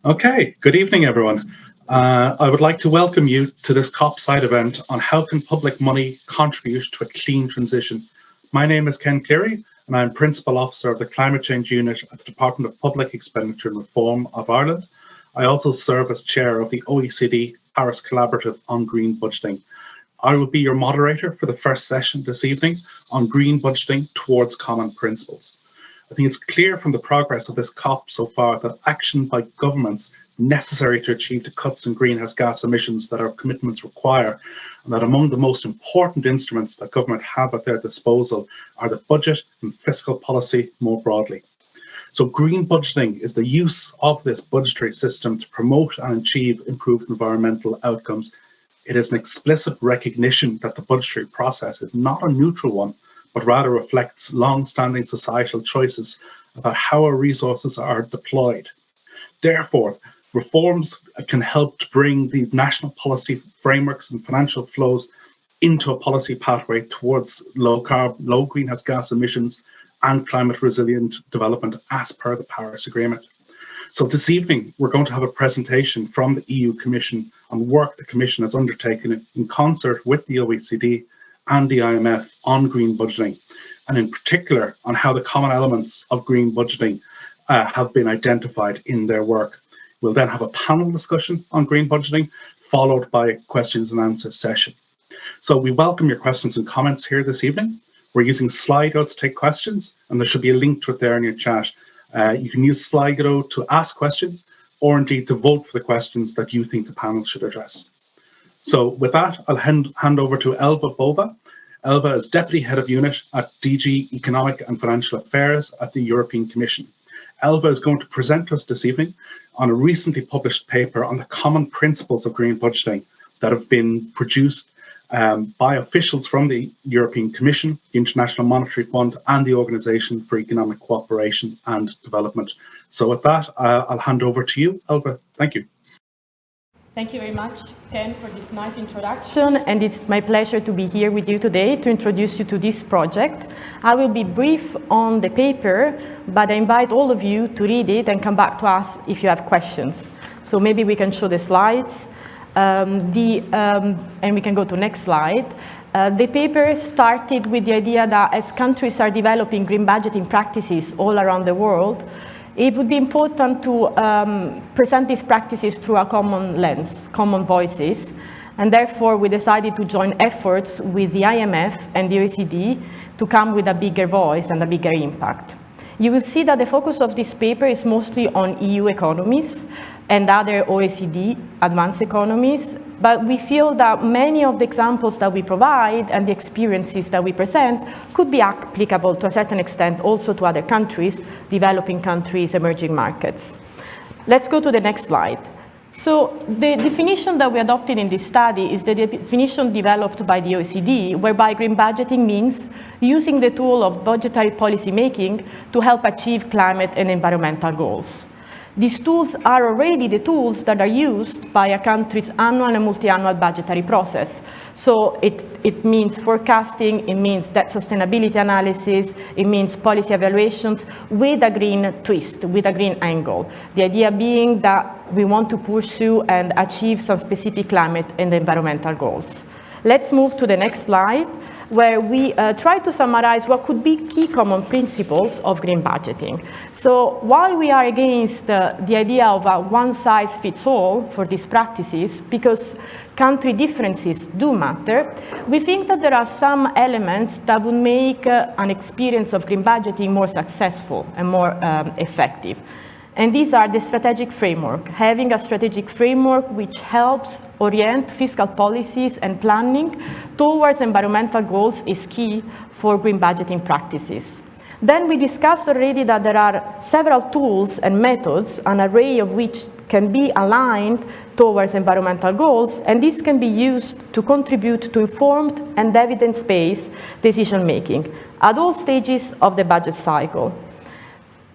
Okay, good evening, everyone. I would like to welcome you to this COP-side event on how can public money contribute to a clean transition. My name is Ken Cleary, and I'm Principal Officer of the Climate Change Unit at the Department of Public Expenditure and Reform of Ireland. I also serve as Chair of the OECD Paris Collaborative on Green Budgeting. I will be your moderator for the first session this evening on green budgeting towards common principles. I think it's clear from the progress of this COP so far that action by governments is necessary to achieve the cuts in greenhouse gas emissions that our commitments require, and that among the most important instruments that government have at their disposal are the budget and fiscal policy more broadly. So green budgeting is the use of this budgetary system to promote and achieve improved environmental outcomes. It is an explicit recognition that the budgetary process is not a neutral one, but rather reflects long-standing societal choices about how our resources are deployed. Therefore, reforms can help to bring the national policy frameworks and financial flows into a policy pathway towards low greenhouse gas emissions and climate resilient development as per the Paris Agreement. So this evening, we're going to have a presentation from the EU Commission on work the Commission has undertaken in concert with the OECD and the IMF on green budgeting, and in particular on how the common elements of green budgeting have been identified in their work. We'll then have a panel discussion on green budgeting, followed by a questions and answers session. So we welcome your questions and comments here this evening. We're using Slido to take questions, and there should be a link to it there in your chat. You can use Slido to ask questions, or indeed to vote for the questions that you think the panel should address. So with that, I'll hand over to Elva Bova. Elva is Deputy Head of Unit at DG Economic and Financial Affairs at the European Commission. Elva is going to present us this evening on a recently published paper on the common principles of green budgeting that have been produced by officials from the European Commission, the International Monetary Fund, and the Organisation for Economic Cooperation and Development. So with that, I'll hand over to you, Elva. Thank you. Thank you very much, Ken, for this nice introduction, and it's my pleasure to be here with you today to introduce you to this project. I will be brief on the paper, but I invite all of you to read it and come back to us if you have questions. So maybe we can show the slides, and we can go to next slide. The paper started with the idea that as countries are developing green budgeting practices all around the world, it would be important to present these practices through a common lens, common voices, and therefore we decided to join efforts with the IMF and the OECD to come with a bigger voice and a bigger impact. You will see that the focus of this paper is mostly on EU economies and other OECD advanced economies, but we feel that many of the examples that we provide and the experiences that we present could be applicable to a certain extent also to other countries, developing countries, emerging markets. Let's go to the next slide. So the definition that we adopted in this study is the definition developed by the OECD, whereby green budgeting means using the tool of budgetary policy making to help achieve climate and environmental goals. These tools are already the tools that are used by a country's annual and multi-annual budgetary process. So it means forecasting, it means debt sustainability analysis, it means policy evaluations with a green twist, with a green angle. The idea being that we want to pursue and achieve some specific climate and environmental goals. Let's move to the next slide, where we try to summarize what could be key common principles of green budgeting. So while we are against the idea of a one-size-fits-all for these practices, because country differences do matter, we think that there are some elements that would make an experience of green budgeting more successful and more effective. And these are the strategic framework. Having a strategic framework which helps orient fiscal policies and planning towards environmental goals is key for green budgeting practices. Then we discussed already that there are several tools and methods, an array of which can be aligned towards environmental goals, and this can be used to contribute to informed and evidence-based decision-making at all stages of the budget cycle.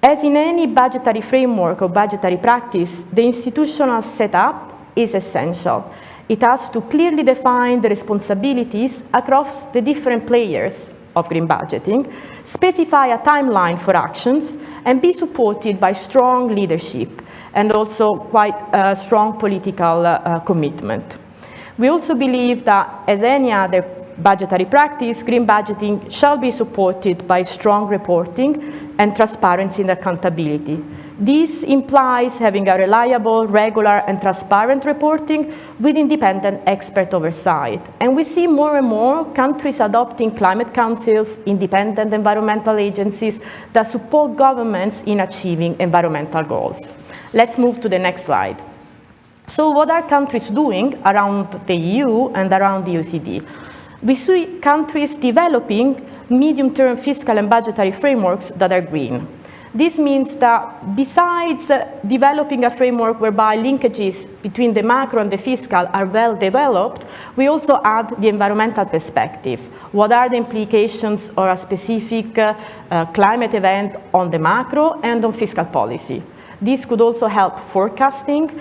As in any budgetary framework or budgetary practice, the institutional setup is essential. It has to clearly define the responsibilities across the different players of green budgeting, specify a timeline for actions, and be supported by strong leadership. and also quite a strong political commitment. We also believe that, as any other budgetary practice, green budgeting shall be supported by strong reporting and transparency and accountability. This implies having a reliable, regular, and transparent reporting with independent expert oversight. And we see more and more countries adopting climate councils, independent environmental agencies that support governments in achieving environmental goals. Let's move to the next slide. So what are countries doing around the EU and around the OECD? We see countries developing medium-term fiscal and budgetary frameworks that are green. This means that besides developing a framework whereby linkages between the macro and the fiscal are well developed, we also add the environmental perspective. What are the implications of a specific climate event on the macro and on fiscal policy? This could also help forecasting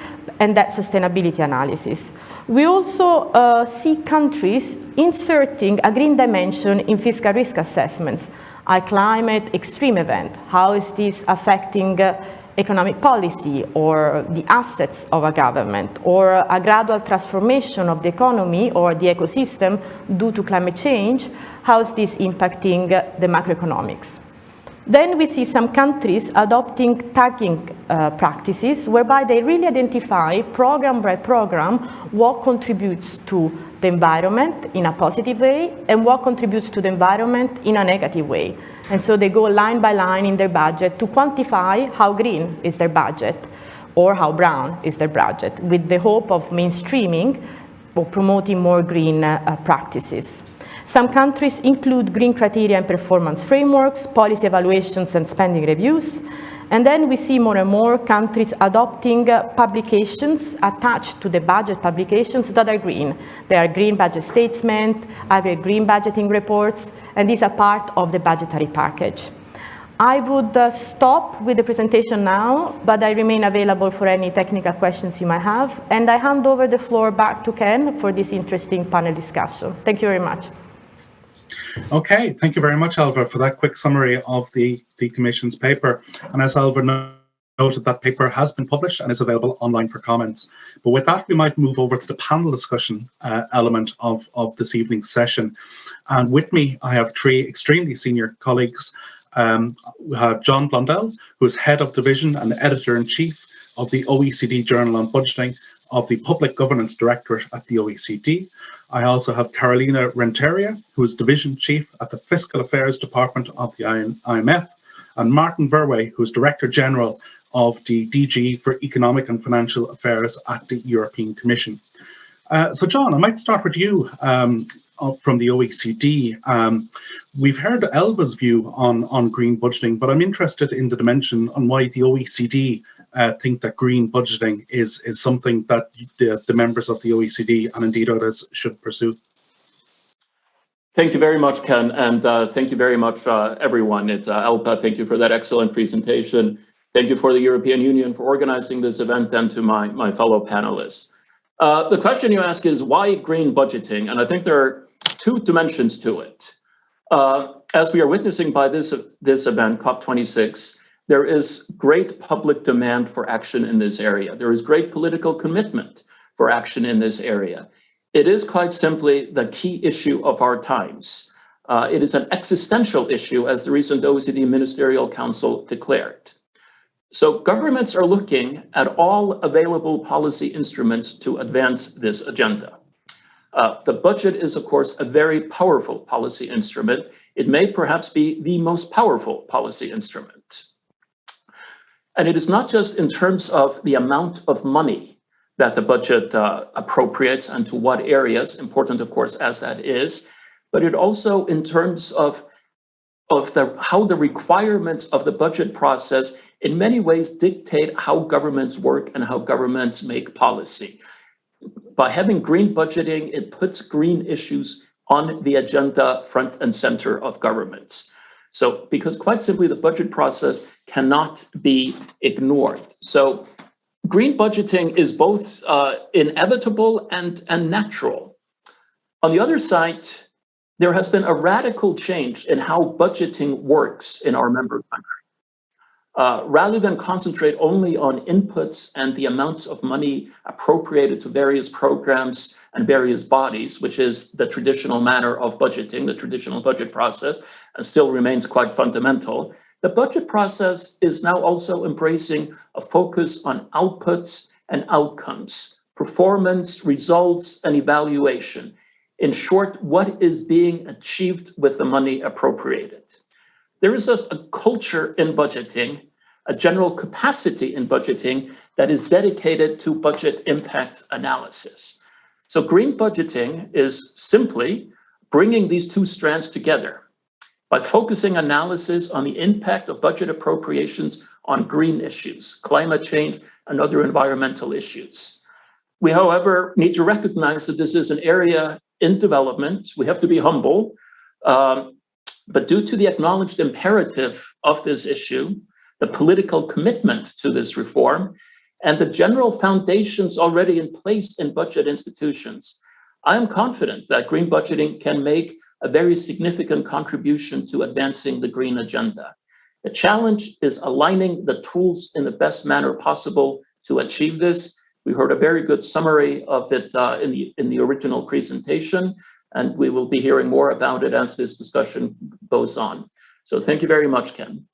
and that sustainability analysis. We also see countries inserting a green dimension in fiscal risk assessments. A climate extreme event, how is this affecting economic policy or the assets of a government, or a gradual transformation of the economy or the ecosystem due to climate change, how is this impacting the macroeconomics? Then we see some countries adopting tagging practices whereby they really identify program by program what contributes to the environment in a positive way and what contributes to the environment in a negative way. And so they go line by line in their budget to quantify how green is their budget or how brown is their budget, with the hope of mainstreaming or promoting more green practices. Some countries include green criteria and performance frameworks, policy evaluations and spending reviews. And then we see more and more countries adopting publications attached to the budget publications that are green. They are green budget statements, other green budgeting reports, and these are part of the budgetary package. I would stop with the presentation now, but I remain available for any technical questions you might have. And I hand over the floor back to Ken for this interesting panel discussion. Thank you very much. Okay, thank you very much, Alva, for that quick summary of the Commission's paper. And as Alva noted, that paper has been published and is available online for comments. But with that, we might move over to the panel discussion element of this evening's session. And with me, I have three extremely senior colleagues. We have John Blundell, who is Head of Division and Editor-in-Chief of the OECD Journal on Budgeting of the Public Governance Directorate at the OECD. I also have Carolina Renteria, who is Division Chief at the Fiscal Affairs Department of the IMF, and Martin Verwey, who is Director General of the DG for Economic and Financial Affairs at the European Commission. So John, I might start with you from the OECD. We've heard Elva's view on green budgeting, but I'm interested in the dimension on why the OECD think that green budgeting is something that the members of the OECD and indeed others should pursue. Thank you very much, Ken, and thank you very much, everyone. It's Alpa. Thank you for that excellent presentation. Thank you for the European Union for organizing this event, and to my fellow panelists. The question you ask is why green budgeting? And I think there are two dimensions to it. As we are witnessing by this event, COP26, there is great public demand for action in this area. There is great political commitment for action in this area. It is quite simply the key issue of our times. It is an existential issue, as the recent OECD Ministerial Council declared. So governments are looking at all available policy instruments to advance this agenda. The budget is, of course, a very powerful policy instrument. It may perhaps be the most powerful policy instrument. And it is not just in terms of the amount of money that the budget appropriates and to what areas, important, of course, as that is, but it also in terms of how the requirements of the budget process in many ways dictate how governments work and how governments make policy. By having green budgeting, it puts green issues on the agenda front and center of governments. So, because quite simply the budget process cannot be ignored. So green budgeting is both inevitable and natural. On the other side, there has been a radical change in how budgeting works in our member country. rather than concentrate only on inputs and the amounts of money appropriated to various programs and various bodies, which is the traditional manner of budgeting, the traditional budget process, and still remains quite fundamental. The budget process is now also embracing a focus on outputs and outcomes, performance, results, and evaluation. In short, what is being achieved with the money appropriated? There is a culture in budgeting, a general capacity in budgeting that is dedicated to budget impact analysis. So green budgeting is simply bringing these two strands together by focusing analysis on the impact of budget appropriations on green issues, climate change, and other environmental issues. We, however, need to recognize that this is an area in development. We have to be humble, but due to the acknowledged imperative of this issue, the political commitment to this reform, and the general foundations already in place in budget institutions, I am confident that green budgeting can make a very significant contribution to advancing the green agenda. The challenge is aligning the tools in the best manner possible to achieve this. We heard a very good summary of it in the original presentation, and we will be hearing more about it as this discussion goes on. So thank you very much, Ken.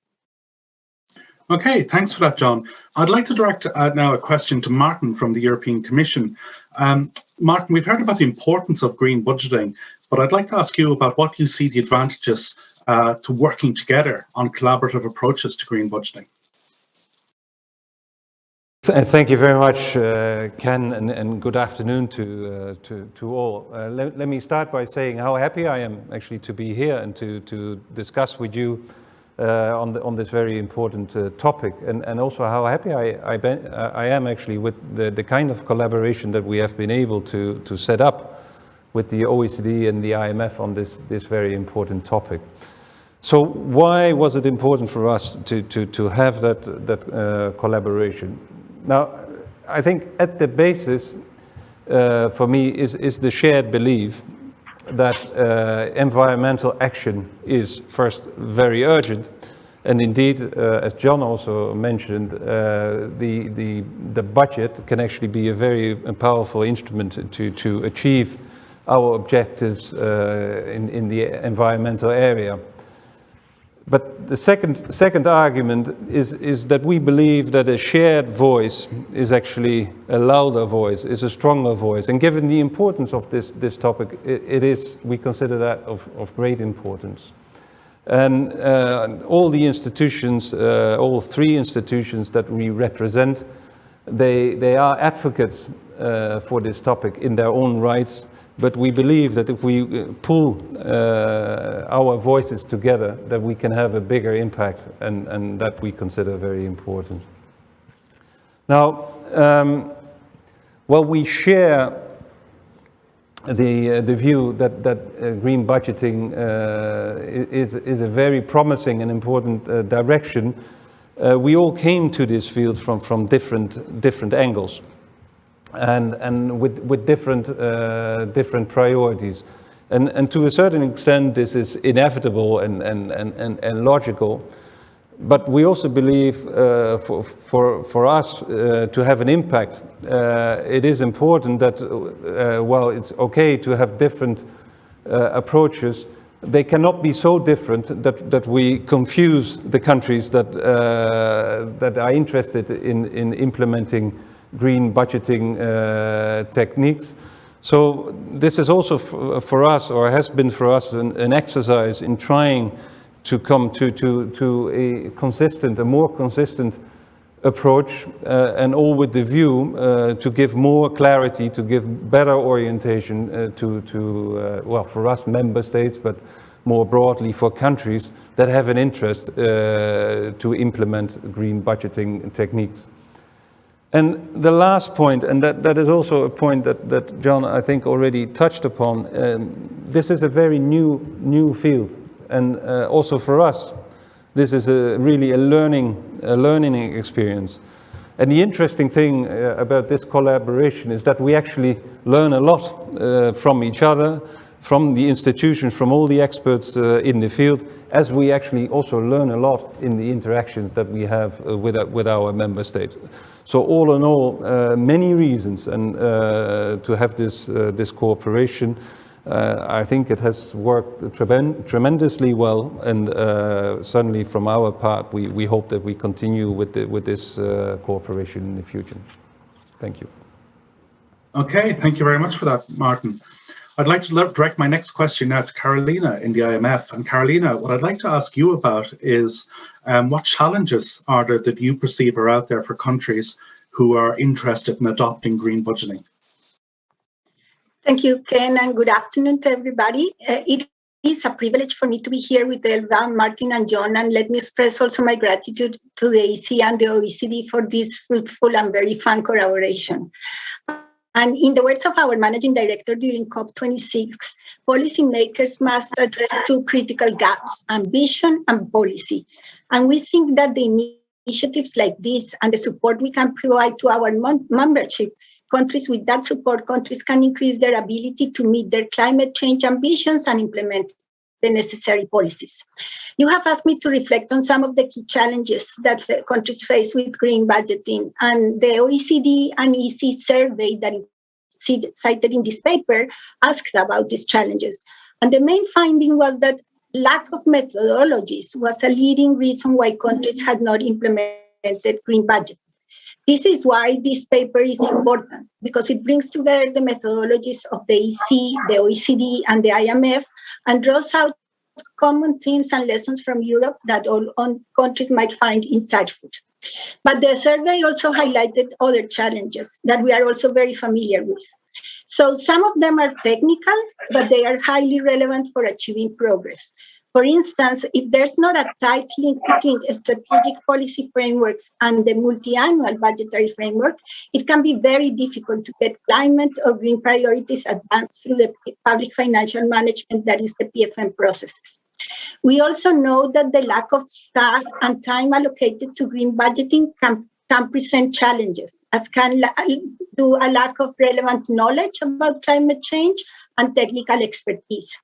Okay, thanks for that, John. I'd like to direct now a question to Martin from the European Commission. Martin, we've heard about the importance of green budgeting, but I'd like to ask you about what you see the advantages to working together on collaborative approaches to green budgeting. Thank you very much, Ken, and good afternoon to all. Let me start by saying how happy I am actually to be here and to discuss with you on this very important topic, and also how happy I am actually with the kind of collaboration that we have been able to set up with the OECD and the IMF on this very important topic. So why was it important for us to have that collaboration? Now, I think at the basis for me is the shared belief that environmental action is first very urgent, and indeed, as John also mentioned, the budget can actually be a very powerful instrument to achieve our objectives in the environmental area. But the second argument is that we believe that a shared voice is actually a louder voice, is a stronger voice. And given the importance of this topic, we consider that of great importance. And all the institutions, all three institutions that we represent, they are advocates for this topic in their own rights. But we believe that if we pull our voices together, that we can have a bigger impact, and that we consider very important. Now, well, we share the view that green budgeting is a very promising and important direction. We all came to this field from different angles. And with different priorities, and to a certain extent this is inevitable and logical, but we also believe for us to have an impact, it is important that while it's okay to have different approaches, they cannot be so different that we confuse the countries that are interested in implementing green budgeting techniques. So this is also for us, or has been for us, an exercise in trying to come to a more consistent approach, and all with the view to give more clarity, to give better orientation well, for us member states, but more broadly for countries that have an interest to implement green budgeting techniques. And the last point, and that is also a point that John, I think, already touched upon, this is a very new field, and also for us, this is really a learning experience. And the interesting thing about this collaboration is that we actually learn a lot from each other, from the institutions, from all the experts in the field, as we actually also learn a lot in the interactions that we have with our member states. So all in all, many reasons and to have this cooperation. I think it has worked tremendously well, and certainly from our part, we hope that we continue with this cooperation in the future. Thank you. Okay, thank you very much for that, Martin. I'd like to direct my next question now to Carolina in the IMF. And Carolina, what I'd like to ask you about is what challenges are there that you perceive are out there for countries who are interested in adopting green budgeting? Thank you, Ken, and good afternoon to everybody. It is a privilege for me to be here with Elva, Martin, and John, and let me express also my gratitude to the EC and the OECD for this fruitful and very fun collaboration. And in the words of our managing director during COP26, policymakers must address two critical gaps: ambition and policy. And we think that the initiatives like this and the support we can provide to our membership countries, with that support, countries can increase their ability to meet their climate change ambitions and implement the necessary policies. You have asked me to reflect on some of the key challenges that the countries face with green budgeting, and the OECD and EC survey that is cited in this paper asked about these challenges. And the main finding was that lack of methodologies was a leading reason why countries had not implemented green budgeting. This is why this paper is important, because it brings together the methodologies of the EC, the OECD, and the IMF, and draws out common themes and lessons from Europe that all countries might find insightful. But the survey also highlighted other challenges that we are also very familiar with. So some of them are technical, but they are highly relevant for achieving progress. For instance, if there's not a tight link between strategic policy frameworks and the multi-annual budgetary framework, it can be very difficult to get climate or green priorities advanced through the public financial management that is the PFM processes. We also know that the lack of staff and time allocated to green budgeting can present challenges, as can do a lack of relevant knowledge about climate change and technical expertise.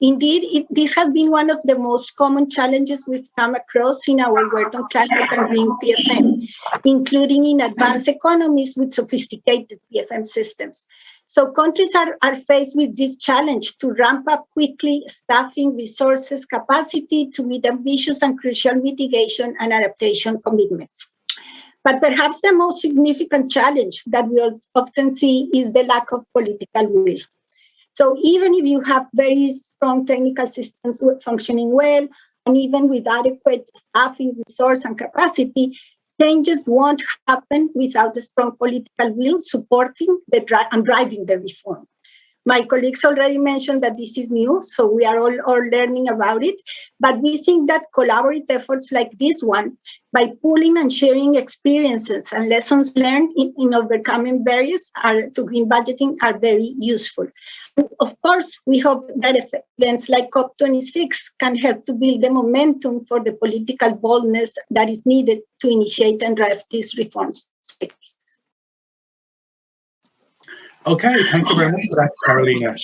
Indeed, this has been one of the most common challenges we've come across in our work on climate and green PFM, including in advanced economies with sophisticated PFM systems. So countries are faced with this challenge to ramp up quickly staffing, resources, capacity to meet ambitious and crucial mitigation and adaptation commitments. But perhaps the most significant challenge that we often see is the lack of political will. So even if you have very strong technical systems functioning well, and even with adequate staffing, resource, and capacity, changes won't happen without a strong political will supporting and driving the reform. My colleagues already mentioned that this is new, so we are all learning about it. But we think that collaborative efforts like this one, by pooling and sharing experiences and lessons learned in overcoming barriers to green budgeting, are very useful. Of course, we hope that events like COP26 can help to build the momentum for the political boldness that is needed to initiate and drive these reforms. Okay, thank you very much for that, Carolina.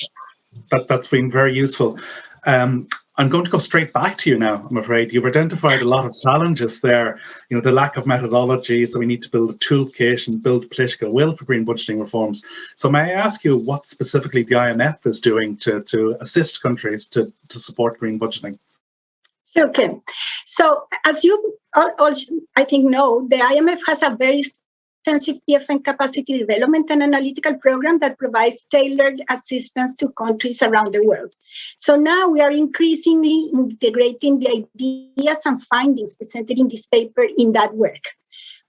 That's been very useful. I'm going to go straight back to you now, I'm afraid. You've identified a lot of challenges there. You know, the lack of methodology, so we need to build a toolkit and build political will for green budgeting reforms. So may I ask you what specifically the IMF is doing to assist countries to support green budgeting? Okay. So as you all, I think, know, the IMF has a very extensive PFM capacity development and analytical program that provides tailored assistance to countries around the world. So now we are increasingly integrating the ideas and findings presented in this paper in that work.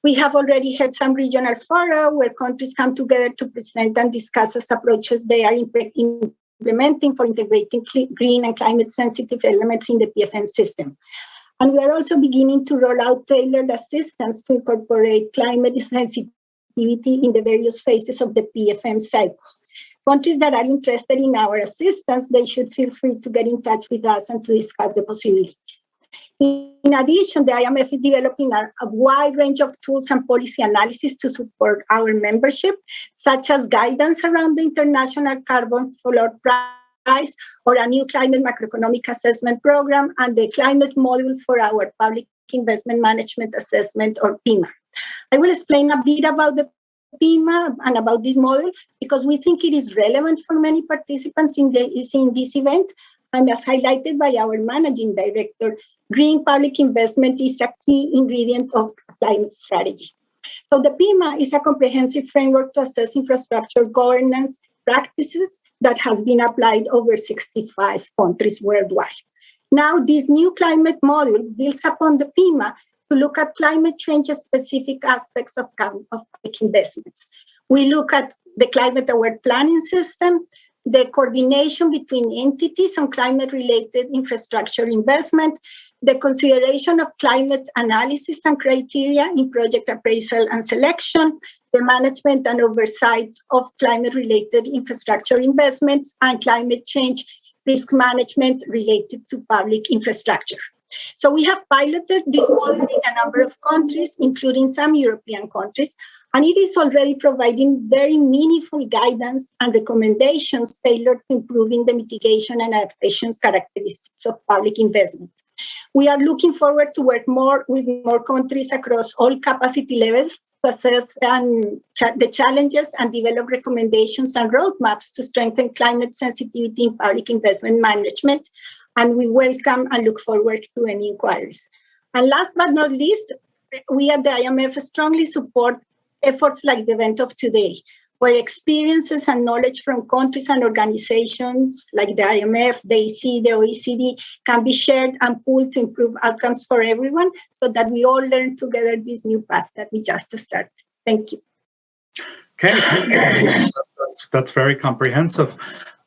We have already had some regional fora where countries come together to present and discuss as approaches they are implementing for integrating green and climate sensitive elements in the PFM system. And we are also beginning to roll out tailored assistance to incorporate climate sensitivity in the various phases of the PFM cycle. Countries that are interested in our assistance, they should feel free to get in touch with us and to discuss the possibilities. In addition, the IMF is developing a wide range of tools and policy analysis to support our membership, such as guidance around the international carbon floor price, or a new climate macroeconomic assessment program, and the climate module for our public investment management assessment, or PIMA. I will explain a bit about the PIMA and about this model because we think it is relevant for many participants in this event. And as highlighted by our managing director, green public investment is a key ingredient of climate strategy. So the PIMA is a comprehensive framework to assess infrastructure governance practices that has been applied over 65 countries worldwide. Now, this new climate model builds upon the PIMA to look at climate change-specific aspects of public investments. We look at the climate-aware planning system, the coordination between entities on climate-related infrastructure investment, the consideration of climate analysis and criteria in project appraisal and selection, the management and oversight of climate-related infrastructure investments, and climate change risk management related to public infrastructure. So we have piloted this model in a number of countries, including some European countries, and it is already providing very meaningful guidance and recommendations tailored to improving the mitigation and adaptation characteristics of public investment. We are looking forward to work with more countries across all capacity levels to assess the challenges and develop recommendations and roadmaps to strengthen climate sensitivity in public investment management. And we welcome and look forward to any inquiries. And last but not least, we at the IMF strongly support efforts like the event of today, where experiences and knowledge from countries and organizations like the IMF, the EC, the OECD can be shared and pooled to improve outcomes for everyone so that we all learn together this new path that we just started. Thank you. Okay, that's very comprehensive.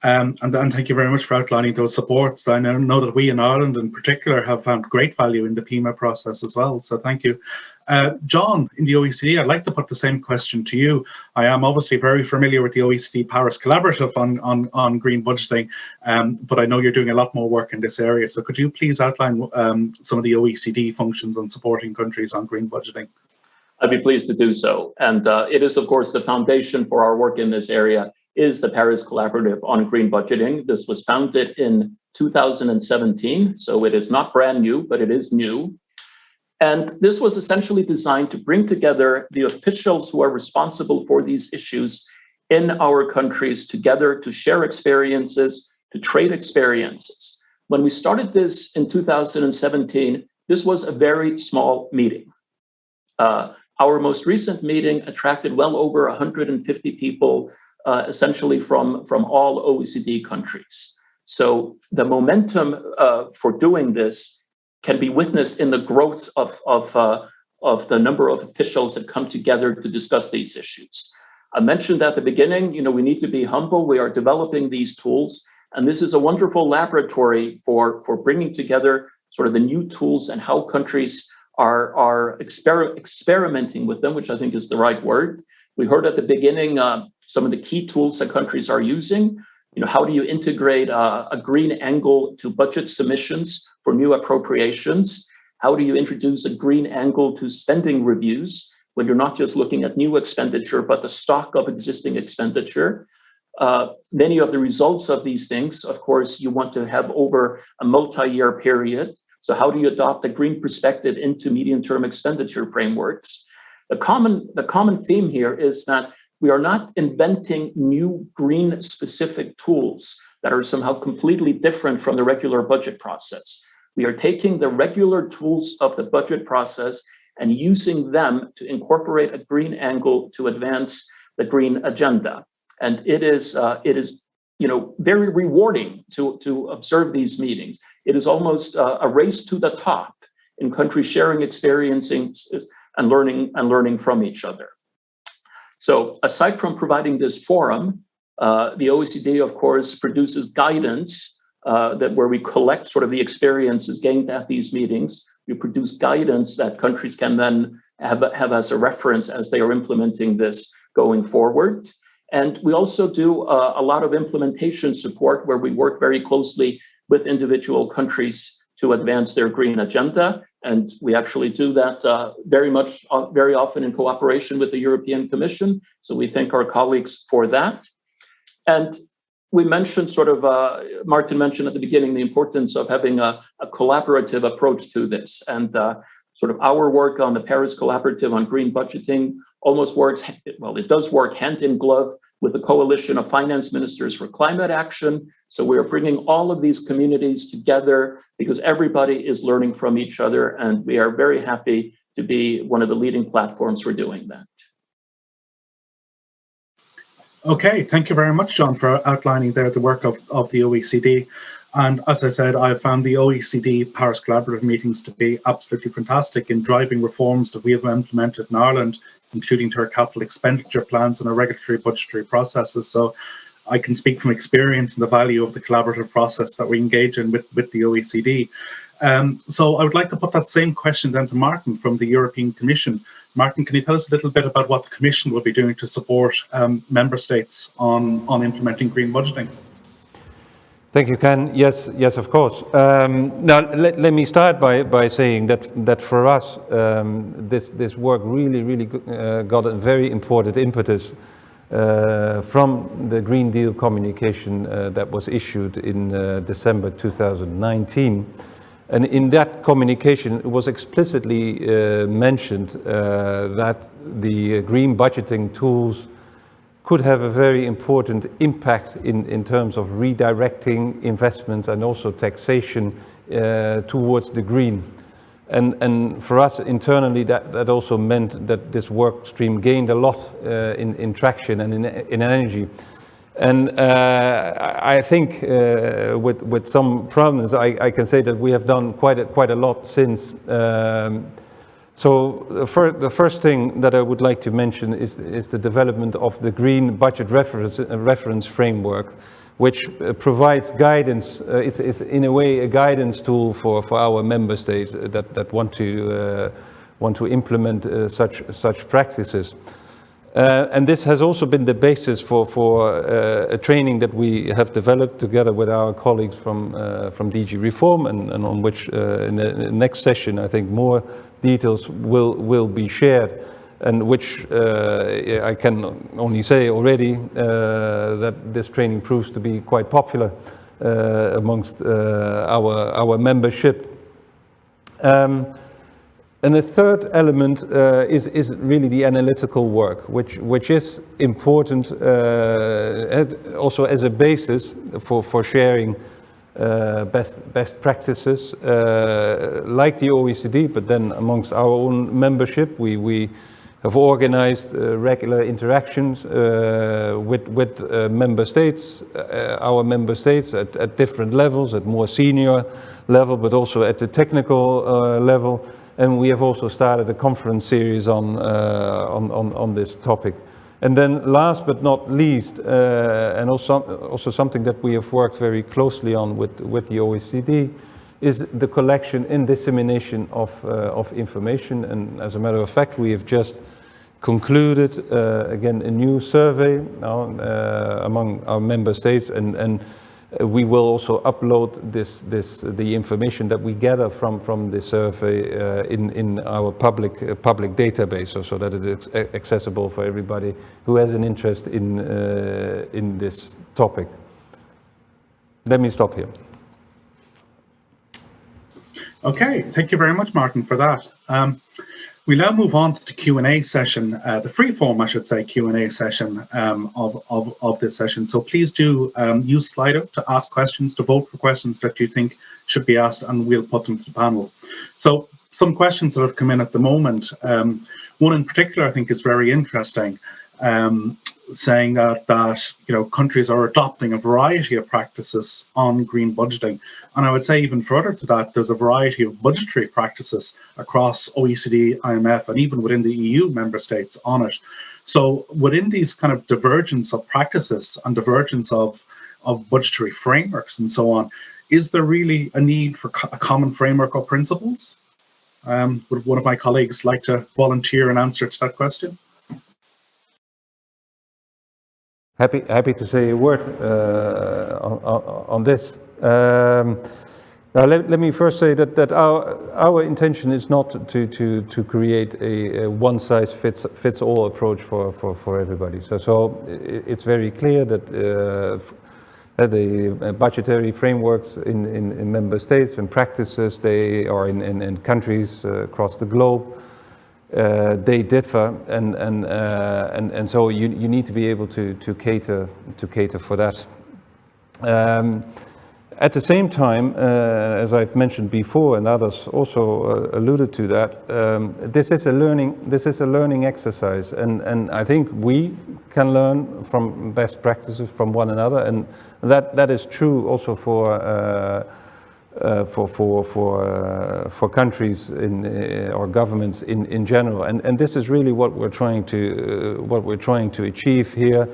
And thank you very much for outlining those supports. I know that we in Ireland in particular have found great value in the PIMA process as well, so thank you. John, in the OECD, I'd like to put the same question to you. I am obviously very familiar with the OECD Paris Collaborative on green budgeting, but I know you're doing a lot more work in this area. So could you please outline some of the OECD functions on supporting countries on green budgeting? I'd be pleased to do so. And it is, of course, the foundation for our work in this area is the Paris Collaborative on Green Budgeting. This was founded in 2017, so it is not brand new, but it is new. And this was essentially designed to bring together the officials who are responsible for these issues in our countries together to share experiences, to trade experiences. When we started this in 2017, this was a very small meeting. Our most recent meeting attracted well over 150 people, essentially from all OECD countries. So the momentum for doing this can be witnessed in the growth of the number of officials that come together to discuss these issues. I mentioned at the beginning, we need to be humble. We are developing these tools, and this is a wonderful laboratory for bringing together sort of the new tools and how countries are experimenting with them, which I think is the right word. We heard at the beginning some of the key tools that countries are using. How do you integrate a green angle to budget submissions for new appropriations? How do you introduce a green angle to spending reviews when you're not just looking at new expenditure, but the stock of existing expenditure? Many of the results of these things, of course, you want to have over a multi-year period. So how do you adopt a green perspective into medium-term expenditure frameworks? The common theme here is that we are not inventing new green-specific tools that are somehow completely different from the regular budget process. We are taking the regular tools of the budget process and using them to incorporate a green angle to advance the green agenda. And it is very rewarding to observe these meetings. It is almost a race to the top in countries sharing experiences and learning from each other. So aside from providing this forum, the OECD, of course, produces guidance where we collect sort of the experiences gained at these meetings. We produce guidance that countries can then have as a reference as they are implementing this going forward. And we also do a lot of implementation support where we work very closely with individual countries to advance their green agenda. And we actually do that very often in cooperation with the European Commission. So we thank our colleagues for that. And we mentioned Martin mentioned at the beginning the importance of having a collaborative approach to this, and sort of our work on the Paris Collaborative on green budgeting almost works, well, it does work hand in glove with the Coalition of Finance Ministers for Climate Action. So we are bringing all of these communities together because everybody is learning from each other, and we are very happy to be one of the leading platforms for doing that. Okay, thank you very much, John, for outlining there the work of the OECD. And as I said, I found the OECD Paris Collaborative meetings to be absolutely fantastic in driving reforms that we have implemented in Ireland, including to our capital expenditure plans and our regulatory budgetary processes. So I can speak from experience in the value of the collaborative process that we engage in with the OECD. So I would like to put that same question then to Martin from the European Commission. Martin, can you tell us a little bit about what the Commission will be doing to support member states on implementing green budgeting? Thank you, Ken. Yes, of course. Now, let me start by saying that for us, this work really got a very important impetus from the Green Deal communication that was issued in December 2019. And in that communication, it was explicitly mentioned that the green budgeting tools could have a very important impact in terms of redirecting investments and also taxation towards the green. And for us internally, that also meant that this work stream gained a lot in traction and in energy. And I think with some problems, I can say that we have done quite a lot since. So the first thing that I would like to mention is the development of the Green Budget Reference Framework, which provides guidance. It's in a way a guidance tool for our member states that want to implement such practices. And this has also been the basis for a training that we have developed together with our colleagues from DG Reform, and on which in the next session I think more details will be shared, and which I can only say already that this training proves to be quite popular amongst our membership. And the third element is really the analytical work, which is important also as a basis for sharing best practices like the OECD, but then amongst our own membership, we have organized regular interactions with member states, our member states at different levels, at more senior level, but also at the technical level. And we have also started a conference series on this topic. And then last but not least, and also something that we have worked very closely on with the OECD, is the collection and dissemination of information. And as a matter of fact, we have just concluded again a new survey now among our member states, and we will also upload the information that we gather from this survey in our public database, so that it is accessible for everybody who has an interest in this topic. Let me stop here. Okay, thank you very much, Martin, for that. We now move on to the Q&A session, the free form, I should say, Q&A session of this session. So please do use Slido to ask questions, to vote for questions that you think should be asked, and we'll put them to the panel. So some questions that have come in at the moment. One in particular, I think, is very interesting, saying that countries are adopting a variety of practices on green budgeting. And I would say even further to that, there's a variety of budgetary practices across OECD, IMF, and even within the EU member states on it. So within these kind of divergence of practices and divergence of budgetary frameworks and so on, is there really a need for a common framework of principles? Would one of my colleagues like to volunteer an answer to that question? Happy to say a word on this. Now let me first say that our intention is not to create a one-size-fits-all approach for everybody. So it's very clear that the budgetary frameworks in member states and practices, they are in countries across the globe. They differ, and so you need to be able to cater for that. At the same time, as I've mentioned before, and others also alluded to that, this is a learning exercise, and I think we can learn from best practices from one another, and that is true also for countries or governments in general, and this is really what we're trying to achieve here.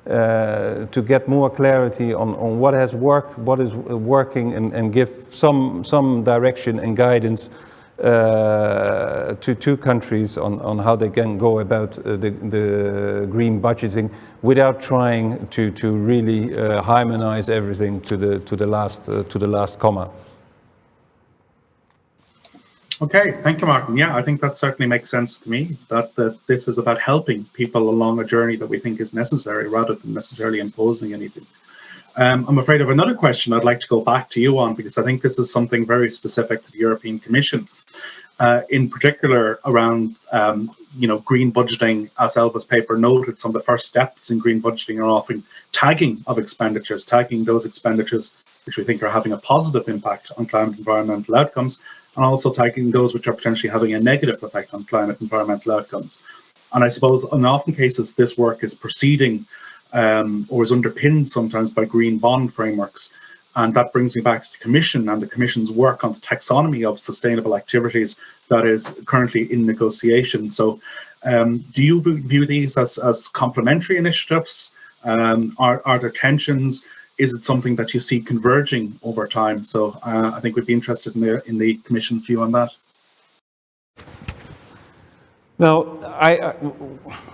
To get more clarity on what has worked, what is working, and give some direction and guidance to countries on how they can go about the green budgeting without trying to really harmonize everything to the last comma. Okay, thank you, Martin. Yeah, I think that certainly makes sense to me, that this is about helping people along a journey that we think is necessary rather than necessarily imposing anything. I'm afraid of another question I'd like to go back to you on, because I think this is something very specific to the European Commission, in particular around green budgeting. As Elva's paper noted, some of the first steps in green budgeting are often tagging of expenditures, tagging those expenditures which we think are having a positive impact on climate environmental outcomes, and also tagging those which are potentially having a negative effect on climate environmental outcomes. And I suppose in often cases this work is proceeding or is underpinned sometimes by green bond frameworks. And that brings me back to the Commission and the Commission's work on the taxonomy of sustainable activities that is currently in negotiation. So do you view these as complementary initiatives? Are there tensions? Is it something that you see converging over time? So I think we'd be interested in the Commission's view on that. Now,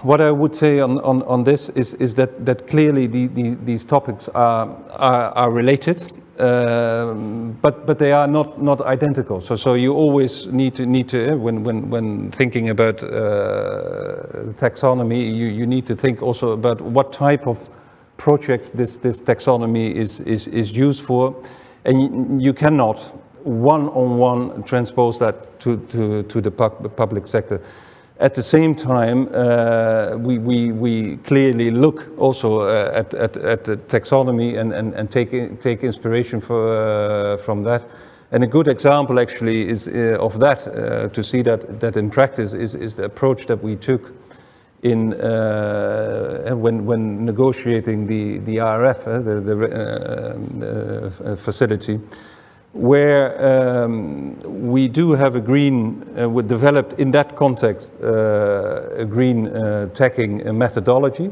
what I would say on this is that clearly these topics are related, but they are not identical. So you always need to when thinking about taxonomy, you need to think also about what type of projects this taxonomy is used for, and you cannot one-on-one transpose that to the public sector. At the same time, we clearly look also at the taxonomy and take inspiration from that. And a good example actually is of that, to see that in practice, is the approach that we took in when negotiating the RF, the facility, where we do have a green, developed in that context, a green tagging methodology.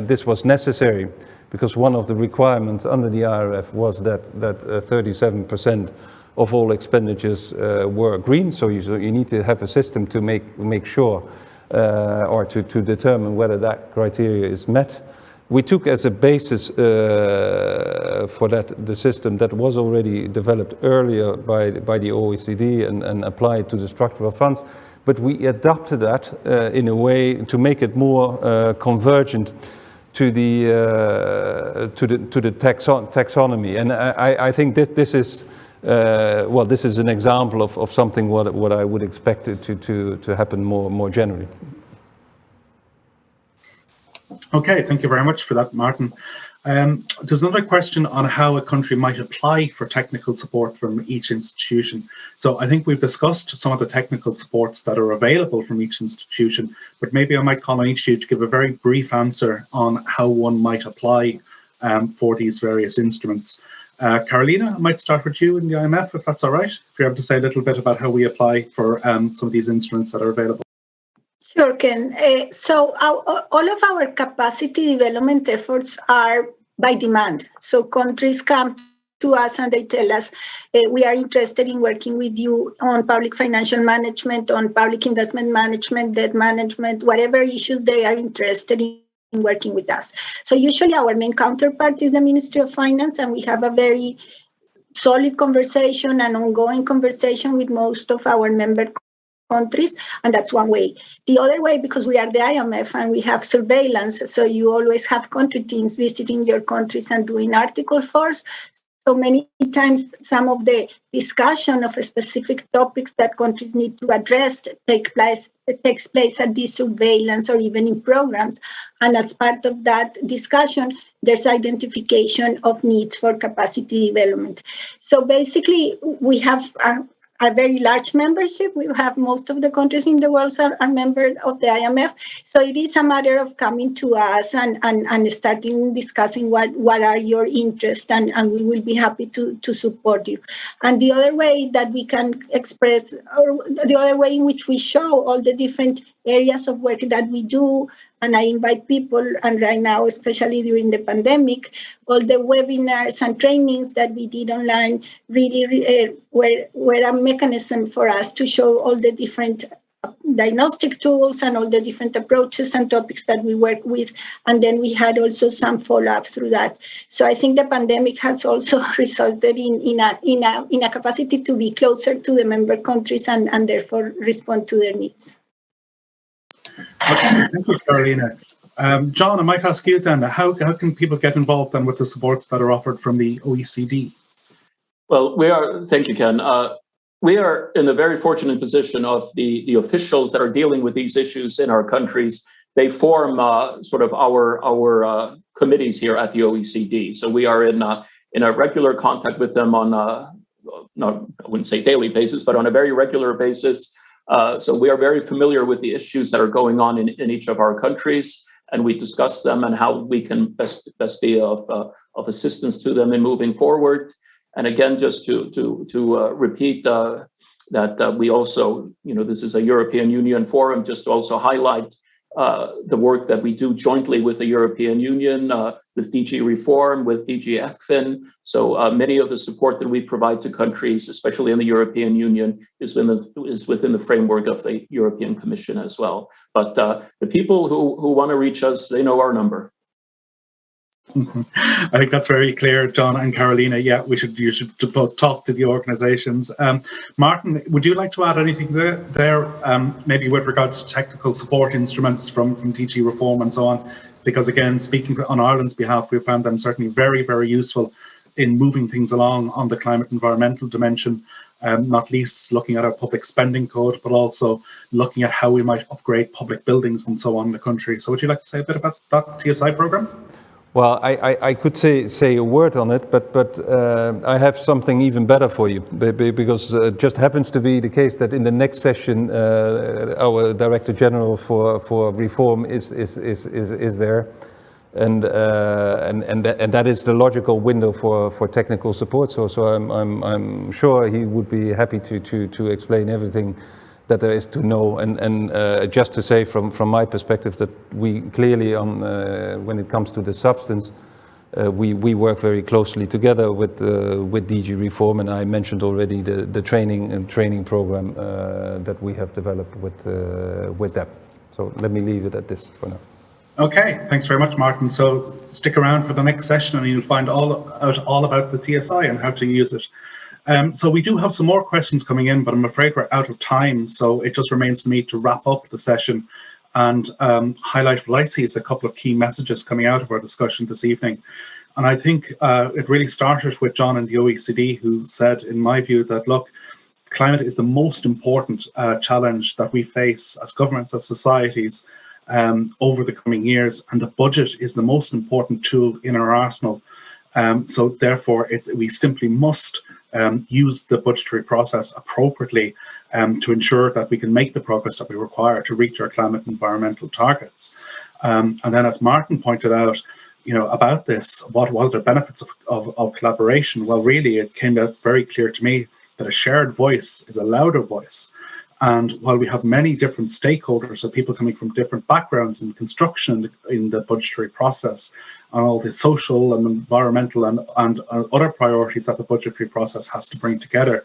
This was necessary because one of the requirements under the RF was that 37% of all expenditures were green. So you need to have a system to make sure or to determine whether that criteria is met. We took as a basis for that the system that was already developed earlier by the OECD and applied to the structural funds, but we adapted that in a way to make it more convergent to the taxonomy. And I think this is this is an example of something what I would expect it to happen more generally. Okay, thank you very much for that, Martin. There's another question on how a country might apply for technical support from each institution. So I think we've discussed some of the technical supports that are available from each institution, but maybe I might call on each of you to give a very brief answer on how one might apply for these various instruments. Carolina, I might start with you in the IMF, if that's all right. If you're able to say a little bit about how we apply for some of these instruments that are available. Sure, Ken. So all of our capacity development efforts are by demand. So countries come to us and they tell us, we are interested in working with you on public financial management, on public investment management, debt management, whatever issues they are interested in working with us. So usually our main counterpart is the Ministry of Finance, and we have a very solid conversation and ongoing conversation with most of our member countries, and that's one way. The other way, because we are the IMF and we have surveillance, so you always have country teams visiting your countries and doing Article 4s. So many times some of the discussion of specific topics that countries need to address takes place at this surveillance or even in programs. And as part of that discussion, there's identification of needs for capacity development. So basically, we have a very large membership. We have most of the countries in the world are members of the IMF. So it is a matter of coming to us and starting discussing what are your interests, and we will be happy to support you. And the other way that we can express, or the other way in which we show all the different areas of work that we do, and I invite people, and right now, especially during the pandemic, all the webinars and trainings that we did online really were a mechanism for us to show all the different diagnostic tools and all the different approaches and topics that we work with. And then we had also some follow-ups through that. So I think the pandemic has also resulted in a capacity to be closer to the member countries and therefore respond to their needs. Okay, thank you, Carolina. John, I might ask you then, how can people get involved then with the supports that are offered from the OECD? Well, thank you, Ken. We are in a very fortunate position of the officials that are dealing with these issues in our countries. They form sort of our committees here at the OECD. So we are in a regular contact with them on, I wouldn't say daily basis, but on a very regular basis. So we are very familiar with the issues that are going on in each of our countries, and we discuss them and how we can best be of assistance to them in moving forward. And again, just to repeat that we also, this is a European Union forum, just to also highlight the work that we do jointly with the European Union, with DG Reform, with DG ECFIN. So many of the support that we provide to countries, especially in the European Union, is within the framework of the European Commission as well. But the people who want to reach us, they know our number. I think that's very clear, John and Carolina. Yeah, you should both talk to the organisations. Martin, would you like to add anything there, maybe with regards to technical support instruments from DG Reform and so on? Because again, speaking on Ireland's behalf, we found them certainly very, very useful in moving things along on the climate environmental dimension, not least looking at our public spending code, but also looking at how we might upgrade public buildings and so on in the country. So would you like to say a bit about that TSI programme? Well, I could say a word on it, but I have something even better for you, because it just happens to be the case that in the next session, our Director General for Reform is there, and that is the logical window for technical support. So I'm sure he would be happy to explain everything that there is to know, and just to say from my perspective that we clearly when it comes to the substance, we work very closely together with DG Reform, and I mentioned already the training program that we have developed with them. So let me leave it at this for now. Okay, thanks very much, Martin. So stick around for the next session and you'll find out all about the TSI and how to use it. So we do have some more questions coming in, but I'm afraid we're out of time. So it just remains for me to wrap up the session and highlight what I see as a couple of key messages coming out of our discussion this evening. And I think it really started with John and the OECD, who said, in my view, that, look, climate is the most important challenge that we face as governments, as societies, over the coming years. And the budget is the most important tool in our arsenal. So therefore, we simply must use the budgetary process appropriately to ensure that we can make the progress that we require to reach our climate and environmental targets. And then, as Martin pointed out, about this, what are the benefits of collaboration? Well, really, it came out very clear to me that a shared voice is a louder voice. And while we have many different stakeholders, so people coming from different backgrounds in construction, in the budgetary process, and all the social and environmental and other priorities that the budgetary process has to bring together,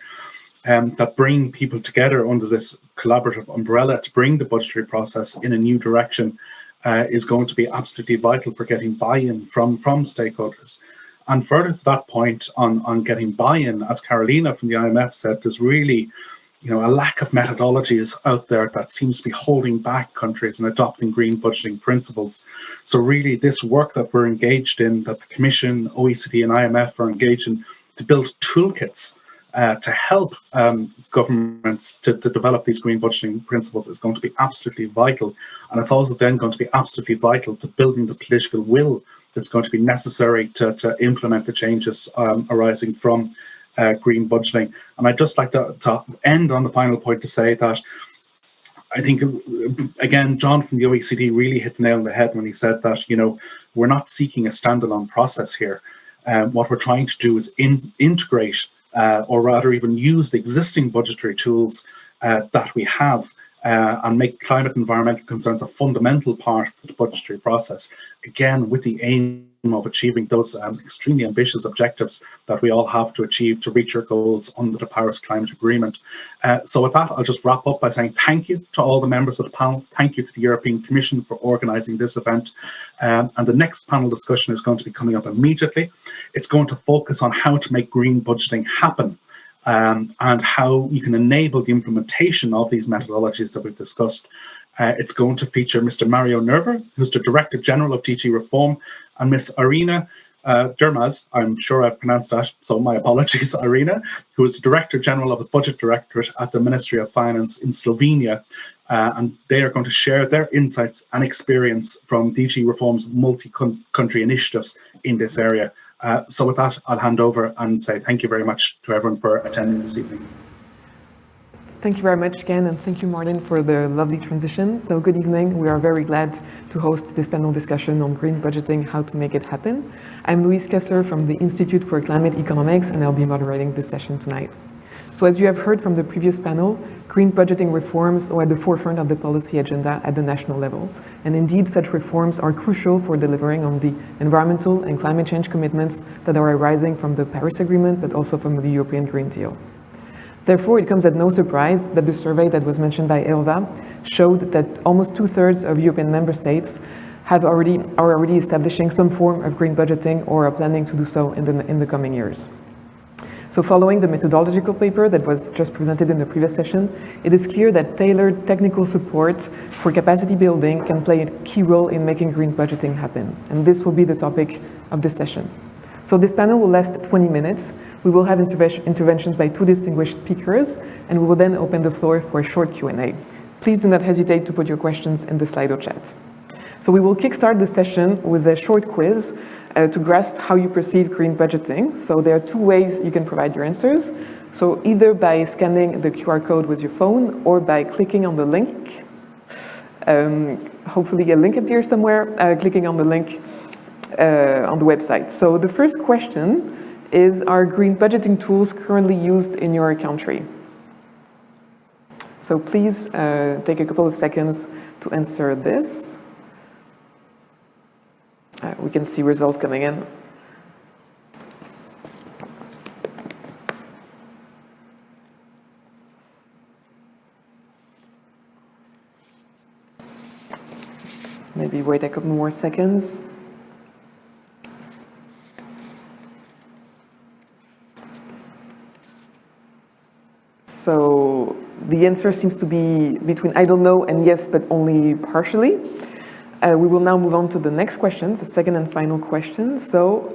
that bring people together under this collaborative umbrella to bring the budgetary process in a new direction, is going to be absolutely vital for getting buy-in from stakeholders. And further to that point on getting buy-in, as Carolina from the IMF said, there's really a lack of methodologies out there that seems to be holding back countries in adopting green budgeting principles. So really this work that we're engaged in, that the Commission, OECD and IMF are engaged in, to build toolkits to help governments to develop these green budgeting principles is going to be absolutely vital. And it's also then going to be absolutely vital to building the political will that's going to be necessary to implement the changes arising from green budgeting. And I'd just like to end on the final point to say that I think, again, John from the OECD really hit the nail on the head when he said that, we're not seeking a standalone process here. What we're trying to do is integrate or rather even use the existing budgetary tools that we have and make climate and environmental concerns a fundamental part of the budgetary process, again, with the aim of achieving those extremely ambitious objectives that we all have to achieve to reach our goals under the Paris Climate Agreement. So with that, I'll just wrap up by saying thank you to all the members of the panel. Thank you to the European Commission for organising this event. And the next panel discussion is going to be coming up immediately. It's going to focus on how to make green budgeting happen and how you can enable the implementation of these methodologies that we've discussed. It's going to feature Mr. Mario Nerver, who's the Director General of DG Reform, and Ms. Irina Dermaz, I'm sure I've pronounced that, so my apologies, Irina, who is the Director General of the Budget Directorate at the Ministry of Finance in Slovenia. And they are going to share their insights and experience from DG Reform's multi-country initiatives in this area. So with that, I'll hand over and say thank you very much to everyone for attending this evening. Thank you very much, Ken, and thank you, Martin, for the lovely transition. So good evening. We are very glad to host this panel discussion on green budgeting, how to make it happen. I'm Louise Kessler from the Institute for Climate Economics, and I'll be moderating this session tonight. So as you have heard from the previous panel, green budgeting reforms are at the forefront of the policy agenda at the national level. And indeed, such reforms are crucial for delivering on the environmental and climate change commitments that are arising from the Paris Agreement, but also from the European Green Deal. Therefore, it comes at no surprise that the survey that was mentioned by Elva showed that almost 2/3 of European member states are already establishing some form of green budgeting or are planning to do so in the coming years. So following the methodological paper that was just presented in the previous session, it is clear that tailored technical support for capacity building can play a key role in making green budgeting happen. And this will be the topic of this session. So this panel will last 20 minutes. We will have interventions by two distinguished speakers, and we will then open the floor for a short Q&A. Please do not hesitate to put your questions in the Slido chat. So we will kickstart the session with a short quiz to grasp how you perceive green budgeting. So there are two ways you can provide your answers. So either by scanning the QR code with your phone or by clicking on the link. Hopefully a link appears somewhere, clicking on the link on the website. So the first question is, are green budgeting tools currently used in your country? So please take a couple of seconds to answer this. We can see results coming in. Maybe wait a couple more seconds. So the answer seems to be between I don't know and yes, but only partially. We will now move on to the next question, the second and final question. So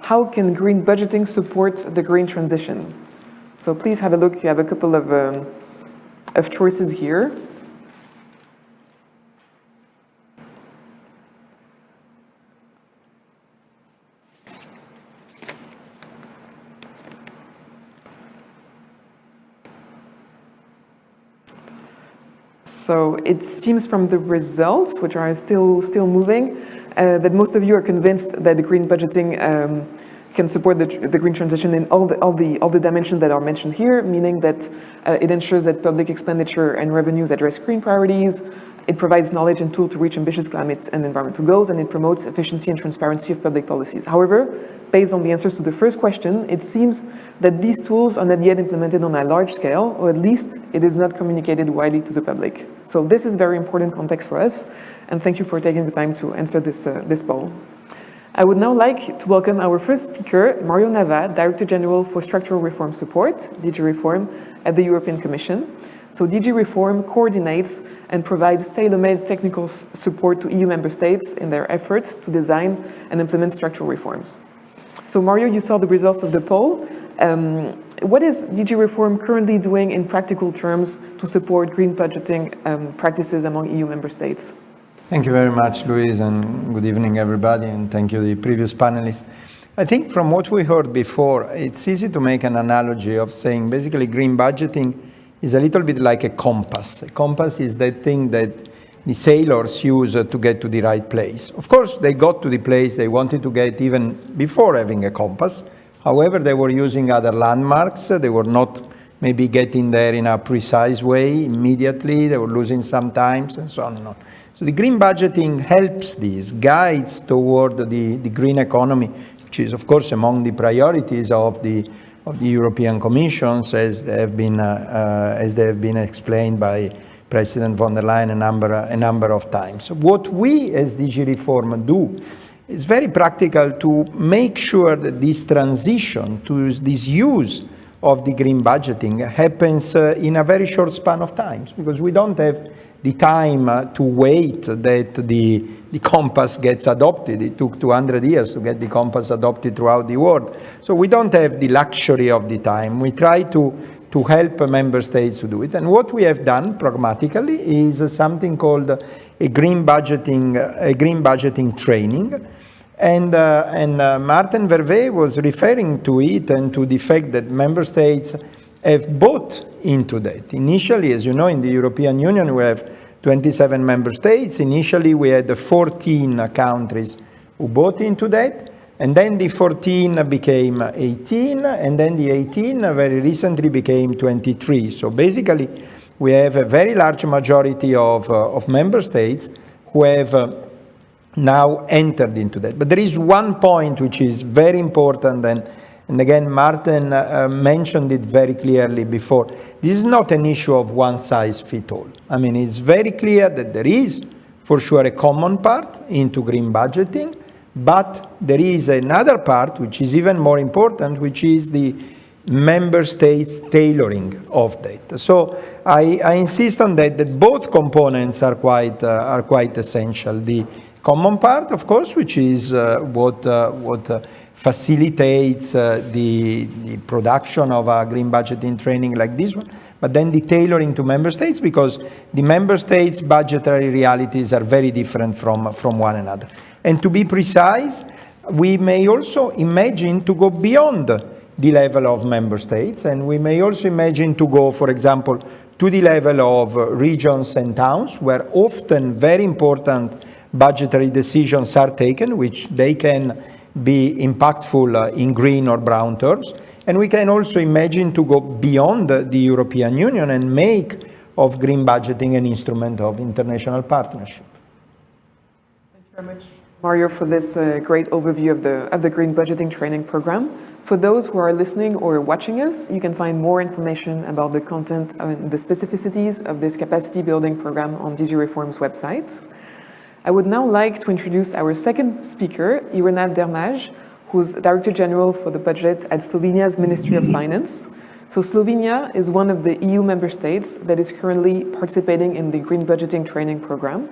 how can green budgeting support the green transition? So please have a look. You have a couple of choices here. So it seems from the results, which are still moving, that most of you are convinced that the green budgeting can support the green transition in all the dimensions that are mentioned here, meaning that it ensures that public expenditure and revenues address green priorities, it provides knowledge and tools to reach ambitious climate and environmental goals, and it promotes efficiency and transparency of public policies. However, based on the answers to the first question, it seems that these tools are not yet implemented on a large scale, or at least it is not communicated widely to the public. So this is very important context for us, and thank you for taking the time to answer this poll. I would now like to welcome our first speaker, Mario Nava, Director General for Structural Reform Support, DG Reform, at the European Commission. So DG Reform coordinates and provides tailor-made technical support to EU member states in their efforts to design and implement structural reforms. So Mario, you saw the results of the poll. What is DG Reform currently doing in practical terms to support green budgeting practices among EU member states? Thank you very much, Louise, and good evening, everybody, and thank you, the previous panelists. I think from what we heard before, it's easy to make an analogy of saying basically green budgeting is a little bit like a compass. A compass is that thing that the sailors use to get to the right place. Of course, they got to the place they wanted to get even before having a compass. However, they were using other landmarks. They were not maybe getting there in a precise way immediately. They were losing some times and so on and on. So the green budgeting helps these, guides toward the green economy, which is, of course, among the priorities of the European Commission, as they have been explained by President von der Leyen a number of times. What we as DG Reform do is very practical to make sure that this transition to this use of the green budgeting happens in a very short span of time, because we don't have the time to wait that the compass gets adopted. It took 200 years to get the compass adopted throughout the world. So we don't have the luxury of the time. We try to help member states to do it. And what we have done pragmatically is something called a green budgeting training. And Martin Verwey was referring to it and to the fact that member states have bought into that. Initially, as you know, in the European Union, we have 27 member states. Initially, we had 14 countries who bought into that. And then the 14 became 18, and then the 18 very recently became 23. So basically, we have a very large majority of member states who have now entered into that. But there is one point which is very important, and again, Martin mentioned it very clearly before. This is not an issue of one size fits all. I mean, it's very clear that there is, for sure, a common part into green budgeting, but there is another part which is even more important, which is the member states tailoring of that. So I insist on that both components are quite essential. The common part, of course, which is what facilitates the production of a green budgeting training like this one, but then the tailoring to member states, because the member states' budgetary realities are very different from one another. And to be precise, we may also imagine to go beyond the level of member states, and we may also imagine to go, for example, to the level of regions and towns, where often very important budgetary decisions are taken, which they can be impactful in green or brown terms. And we can also imagine to go beyond the European Union and make of green budgeting an instrument of international partnership. Thank you very much, Mario, for this great overview of the green budgeting training program. For those who are listening or watching us, you can find more information about the content and the specificities of this capacity building program on DG Reform's website. I would now like to introduce our second speaker, Irena Dermaj, who's Director General for the Budget at Slovenia's Ministry of Finance. So Slovenia is one of the EU member states that is currently participating in the Green Budgeting Training Program.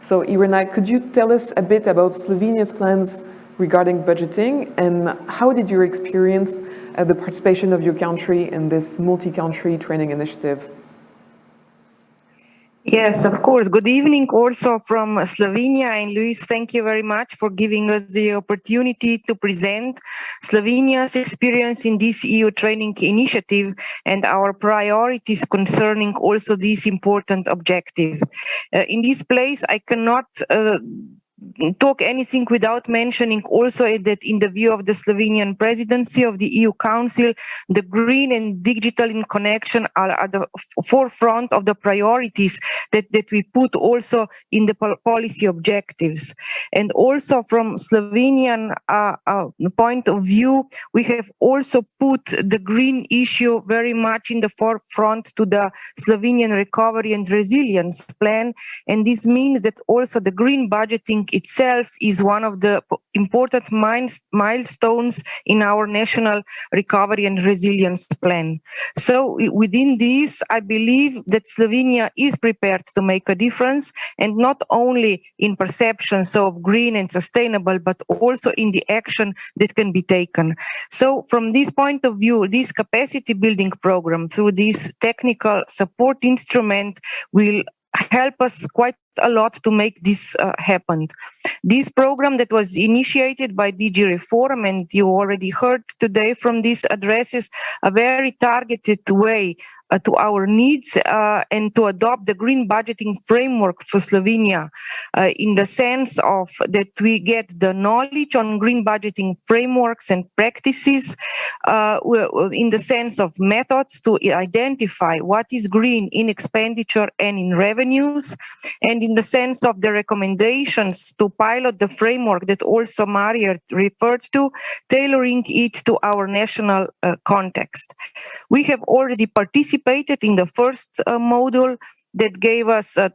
So Irena, could you tell us a bit about Slovenia's plans regarding budgeting, and how did you experience the participation of your country in this multi-country training initiative? Yes, of course. Good evening also from Slovenia. And Luis, thank you very much for giving us the opportunity to present Slovenia's experience in this EU training initiative and our priorities concerning also this important objective. In this place, I cannot talk anything without mentioning also that in the view of the Slovenian presidency of the EU Council, the green and digital connection are at the forefront of the priorities that we put also in the policy objectives. And also from Slovenian point of view, we have also put the green issue very much in the forefront to the Slovenian recovery and resilience plan. And this means that also the green budgeting itself is one of the important milestones in our national recovery and resilience plan. So within this, I believe that Slovenia is prepared to make a difference, and not only in perceptions of green and sustainable, but also in the action that can be taken. So from this point of view, this capacity building program through this technical support instrument will help us quite a lot to make this happen. This program that was initiated by DG Reform, and you already heard today from this, addresses a very targeted way to our needs and to adopt the green budgeting framework for Slovenia in the sense of that we get the knowledge on green budgeting frameworks and practices in the sense of methods to identify what is green in expenditure and in revenues, and in the sense of the recommendations to pilot the framework that also Maria referred to, tailoring it to our national context. We have already participated in the first module that gave us a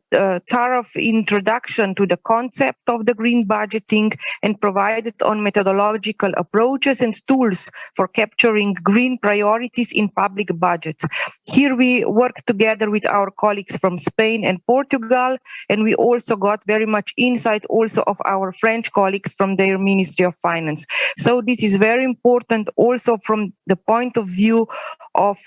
thorough introduction to the concept of the green budgeting and provided on methodological approaches and tools for capturing green priorities in public budgets. Here we work together with our colleagues from Spain and Portugal, and we also got very much insight also of our French colleagues from their Ministry of Finance. So this is very important also from the point of view of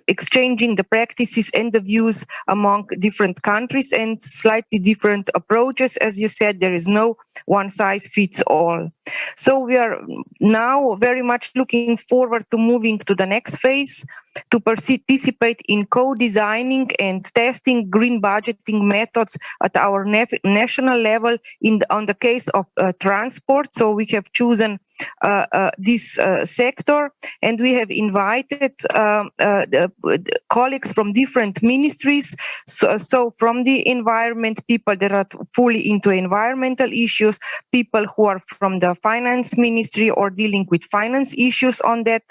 exchanging the practices and the views among different countries and slightly different approaches. As you said, there is no one size fits all. So we are now very much looking forward to moving to the next phase, to participate in co-designing and testing green budgeting methods at our national level on the case of transport. So we have chosen this sector, and we have invited the colleagues from different ministries. So from the environment, people that are fully into environmental issues, people who are from the finance ministry or dealing with finance issues on that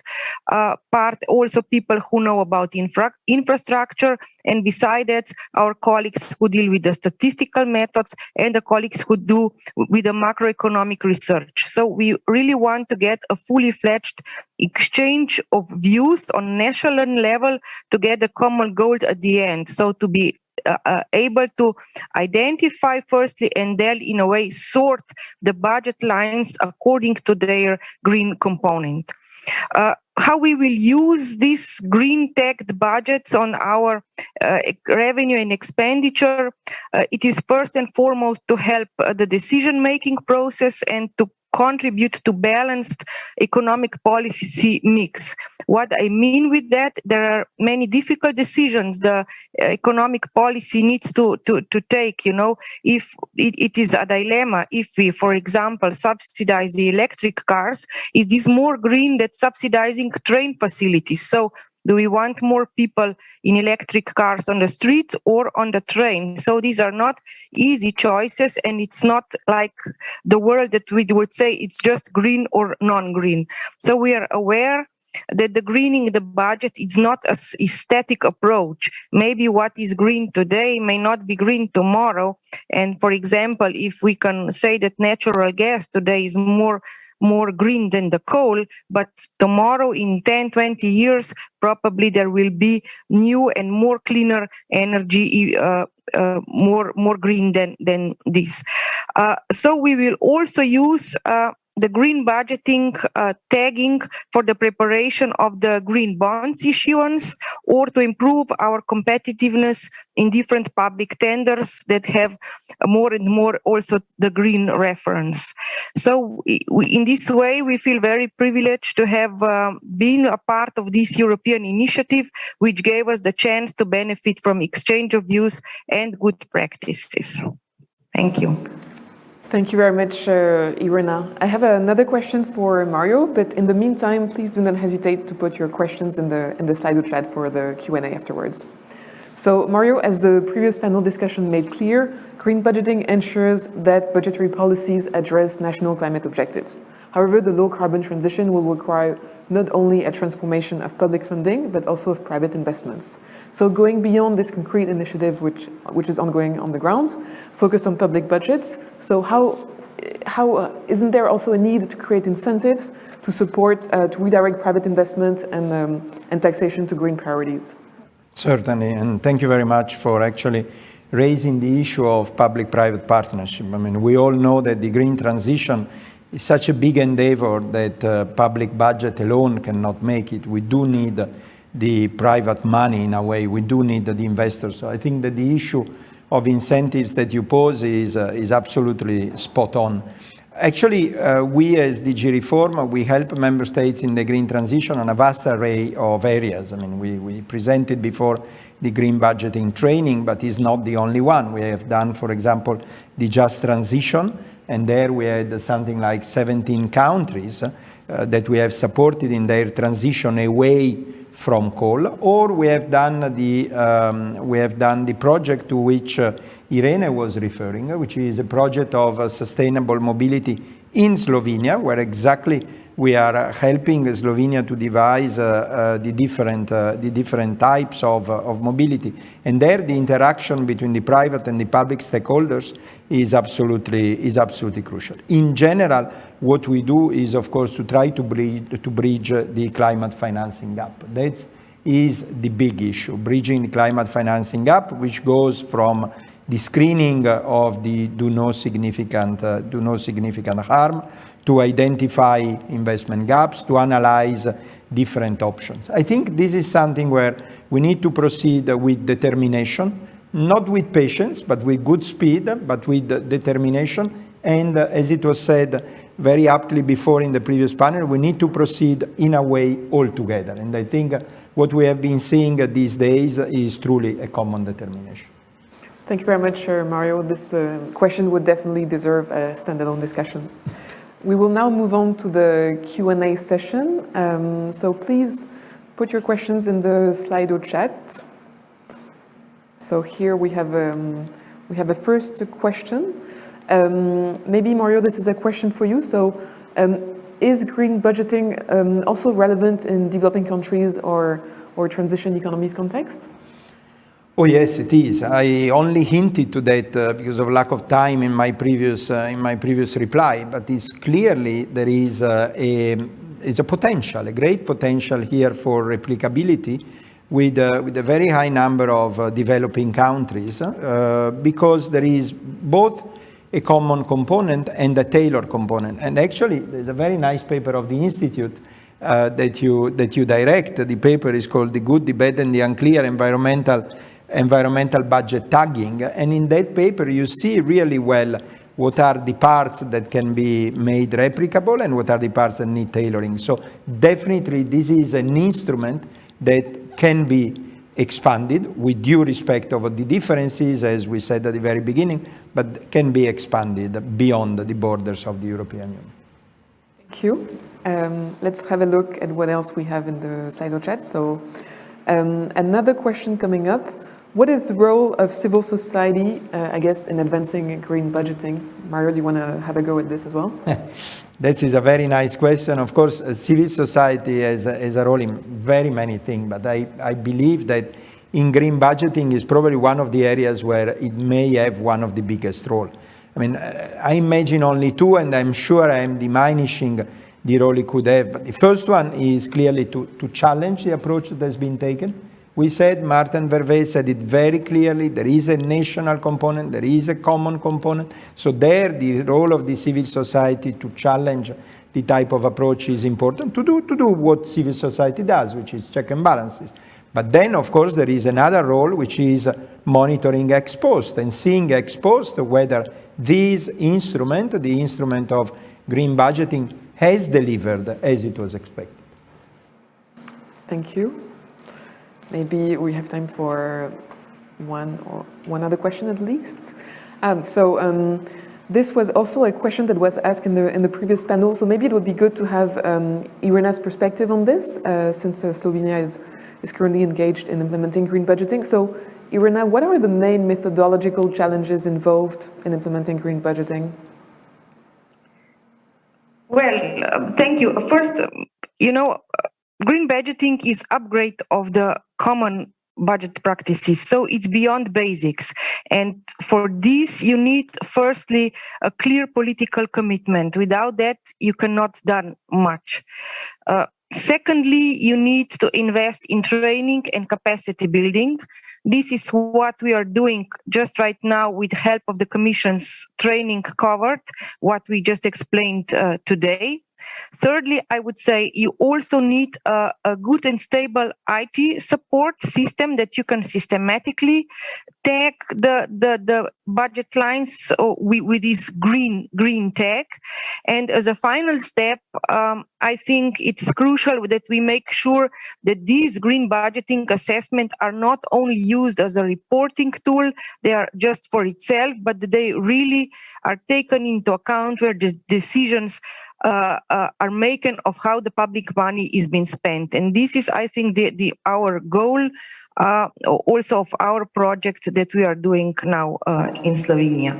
part, also people who know about infrastructure, and beside that, our colleagues who deal with the statistical methods and the colleagues who do with the macroeconomic research. So we really want to get a fully fledged exchange of views on national level to get a common goal at the end. So to be able to identify firstly and then in a way sort the budget lines according to their green component. How we will use these green tagged budgets on our revenue and expenditure, it is first and foremost to help the decision-making process and to contribute to balanced economic policy mix. What I mean with that, there are many difficult decisions the economic policy needs to take. You know, if it is a dilemma, if we, for example, subsidize the electric cars, is this more green than subsidizing train facilities? So do we want more people in electric cars on the streets or on the train? So these are not easy choices, and it's not like the world that we would say it's just green or non-green. So we are aware that the greening the budget is not an aesthetic approach. Maybe what is green today may not be green tomorrow. And for example, if we can say that natural gas today is more green than the coal, but tomorrow in 10, 20 years, probably there will be new and more cleaner energy, more green than this. So we will also use the green budgeting tagging for the preparation of the green bonds issuance, or to improve our competitiveness in different public tenders that have more and more also the green reference. So in this way, we feel very privileged to have been a part of this European initiative, which gave us the chance to benefit from exchange of views and good practices. Thank you. Thank you very much, Irina. I have another question for Mario, but in the meantime, please do not hesitate to put your questions in the Slido chat for the Q&A afterwards. So Mario, as the previous panel discussion made clear, green budgeting ensures that budgetary policies address national climate objectives. However, the low carbon transition will require not only a transformation of public funding, but also of private investments. So going beyond this concrete initiative, which is ongoing on the ground, focused on public budgets, so how isn't there also a need to create incentives to support, to redirect private investment and taxation to green priorities? Certainly, and thank you very much for actually raising the issue of public-private partnership. I mean, we all know that the green transition is such a big endeavor that public budget alone cannot make it. We do need the private money in a way. We do need the investors. So I think that the issue of incentives that you pose is absolutely spot on. Actually, we as DG Reform, we help member states in the green transition on a vast array of areas. I mean, we presented before the green budgeting training, but it's not the only one. We have done, for example, the just transition, and there we had something like 17 countries that we have supported in their transition away from coal, or we have done the project to which Irene was referring, which is a project of sustainable mobility in Slovenia, where exactly we are helping Slovenia to devise the different types of mobility. And there the interaction between the private and the public stakeholders is absolutely crucial. In general, what we do is, of course, to try to bridge the climate financing gap. That is the big issue, bridging the climate financing gap, which goes from the screening of the do no significant harm, to identify investment gaps, to analyze different options. I think this is something where we need to proceed with determination, not with patience, but with good speed, but with determination. And as it was said very aptly before in the previous panel, we need to proceed in a way all together. And I think what we have been seeing these days is truly a common determination. Thank you very much, Mario. This question would definitely deserve a standalone discussion. We will now move on to the Q&A session. So please put your questions in the Slido chat. So here we have a first question. Maybe Mario, this is a question for you. So is green budgeting also relevant in developing countries or transition economies context? Oh yes, it is. I only hinted to that because of lack of time in my previous reply. But it's clearly there is a potential, a great potential here for replicability with a very high number of developing countries because there is both a common component and a tailored component. And actually, there's a very nice paper of the Institute that you direct. The paper is called "The Good, the Bad, and the Unclear: Environmental Budget Tagging," and in that paper you see really well what are the parts that can be made replicable and what are the parts that need tailoring. So definitely this is an instrument that can be expanded with due respect of the differences, as we said at the very beginning, but can be expanded beyond the borders of the European Union. Thank you. Let's have a look at what else we have in the Slido chat. So another question coming up. What is the role of civil society, I guess, in advancing green budgeting? Mario, do you want to have a go at this as well? That is a very nice question. Of course, civil society has a role in very many things, but I believe that in green budgeting is probably one of the areas where it may have one of the biggest role. I mean, I imagine only two, and I'm sure I am diminishing the role it could have. But the first one is clearly to challenge the approach that has been taken. We said, Martin Vervey said it very clearly, there is a national component, there is a common component. So there, the role of the civil society to challenge the type of approach is important, to do what civil society does, which is check and balances. But then, of course, there is another role, which is monitoring ex post and seeing ex post whether this instrument, the instrument of green budgeting, has delivered as it was expected. Thank you. Maybe we have time for one other question at least. This was also a question that was asked in the previous panel, so maybe it would be good to have Irena's perspective on this, since Slovenia is currently engaged in implementing green budgeting. So, Irena, what are the main methodological challenges involved in implementing green budgeting? Well, thank you. First, green budgeting is upgrade of the common budget practices, so it's beyond basics. And for this, you need firstly a clear political commitment. Without that, you cannot do much. Secondly, you need to invest in training and capacity building. This is what we are doing just right now with help of the Commission's training covered, what we just explained today. Thirdly, I would say you also need a good and stable IT support system that you can systematically tag the budget lines with this green tag. And as a final step, I think it is crucial that we make sure that these green budgeting assessments are not only used as a reporting tool, they are just for itself, but they really are taken into account where the decisions are making of how the public money is being spent. And this is, I think, our goal also of our project that we are doing now in Slovenia.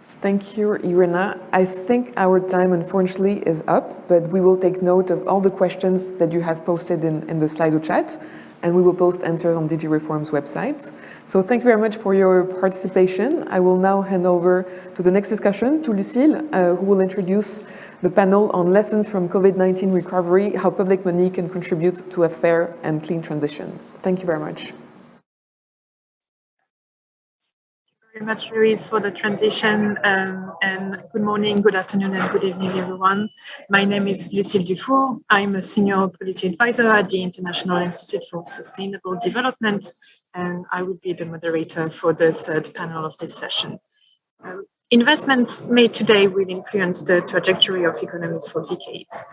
Thank you, Irena. I think our time, unfortunately, is up, but we will take note of all the questions that you have posted in the Slido chat, and we will post answers on DG Reform's website. So thank you very much for your participation. I will now hand over to the next discussion to Lucille, who will introduce the panel on lessons from COVID-19 recovery, how public money can contribute to a fair and clean transition. Thank you very much. Very much, Louise, for the transition, and good morning, good afternoon, and good evening, everyone. My name is Lucille Dufour. I'm a senior policy advisor at the International Institute for Sustainable Development, and I will be the moderator for the third panel of this session. Investments made today will influence the trajectory of economies for decades.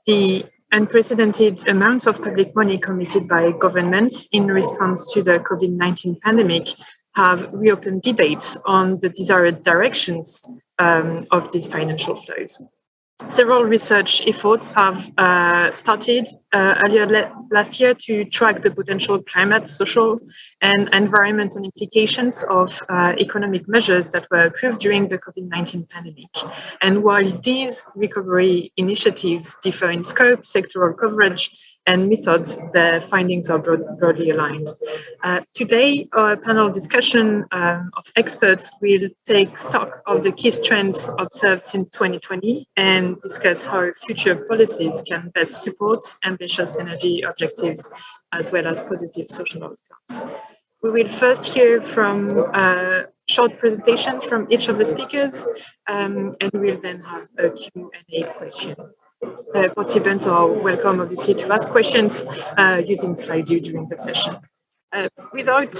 The unprecedented amounts of public money committed by governments in response to the COVID-19 pandemic have reopened debates on the desired directions of these financial flows. Several research efforts have started earlier last year to track the potential climate, social, and environmental implications of economic measures that were approved during the COVID-19 pandemic. And while these recovery initiatives differ in scope, sectoral coverage, and methods, the findings are broadly aligned. Today, our panel discussion of experts will take stock of the key trends observed since 2020 and discuss how future policies can best support ambitious energy objectives as well as positive social outcomes. We will first hear from short presentations from each of the speakers, and we'll then have a Q&A question. Participants are welcome, obviously, to ask questions using Slido during the session. Without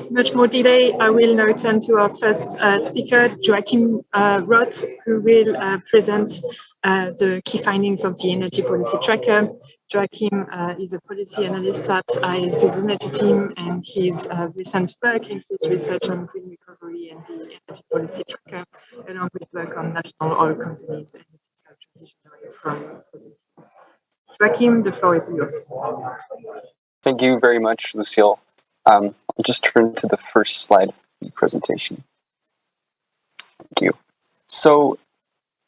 much more delay, I will now turn to our first speaker, Joachim Roth, who will present the key findings of the Energy Policy Tracker. Joachim is a policy analyst at ISD's energy team, and his recent work includes research on green recovery and the Energy Policy Tracker, along with work on national oil companies and transition away from fossil fuels. Joachim, the floor is yours. Thank you very much, Lucille. I'll just turn to the first slide of the presentation. Thank you. So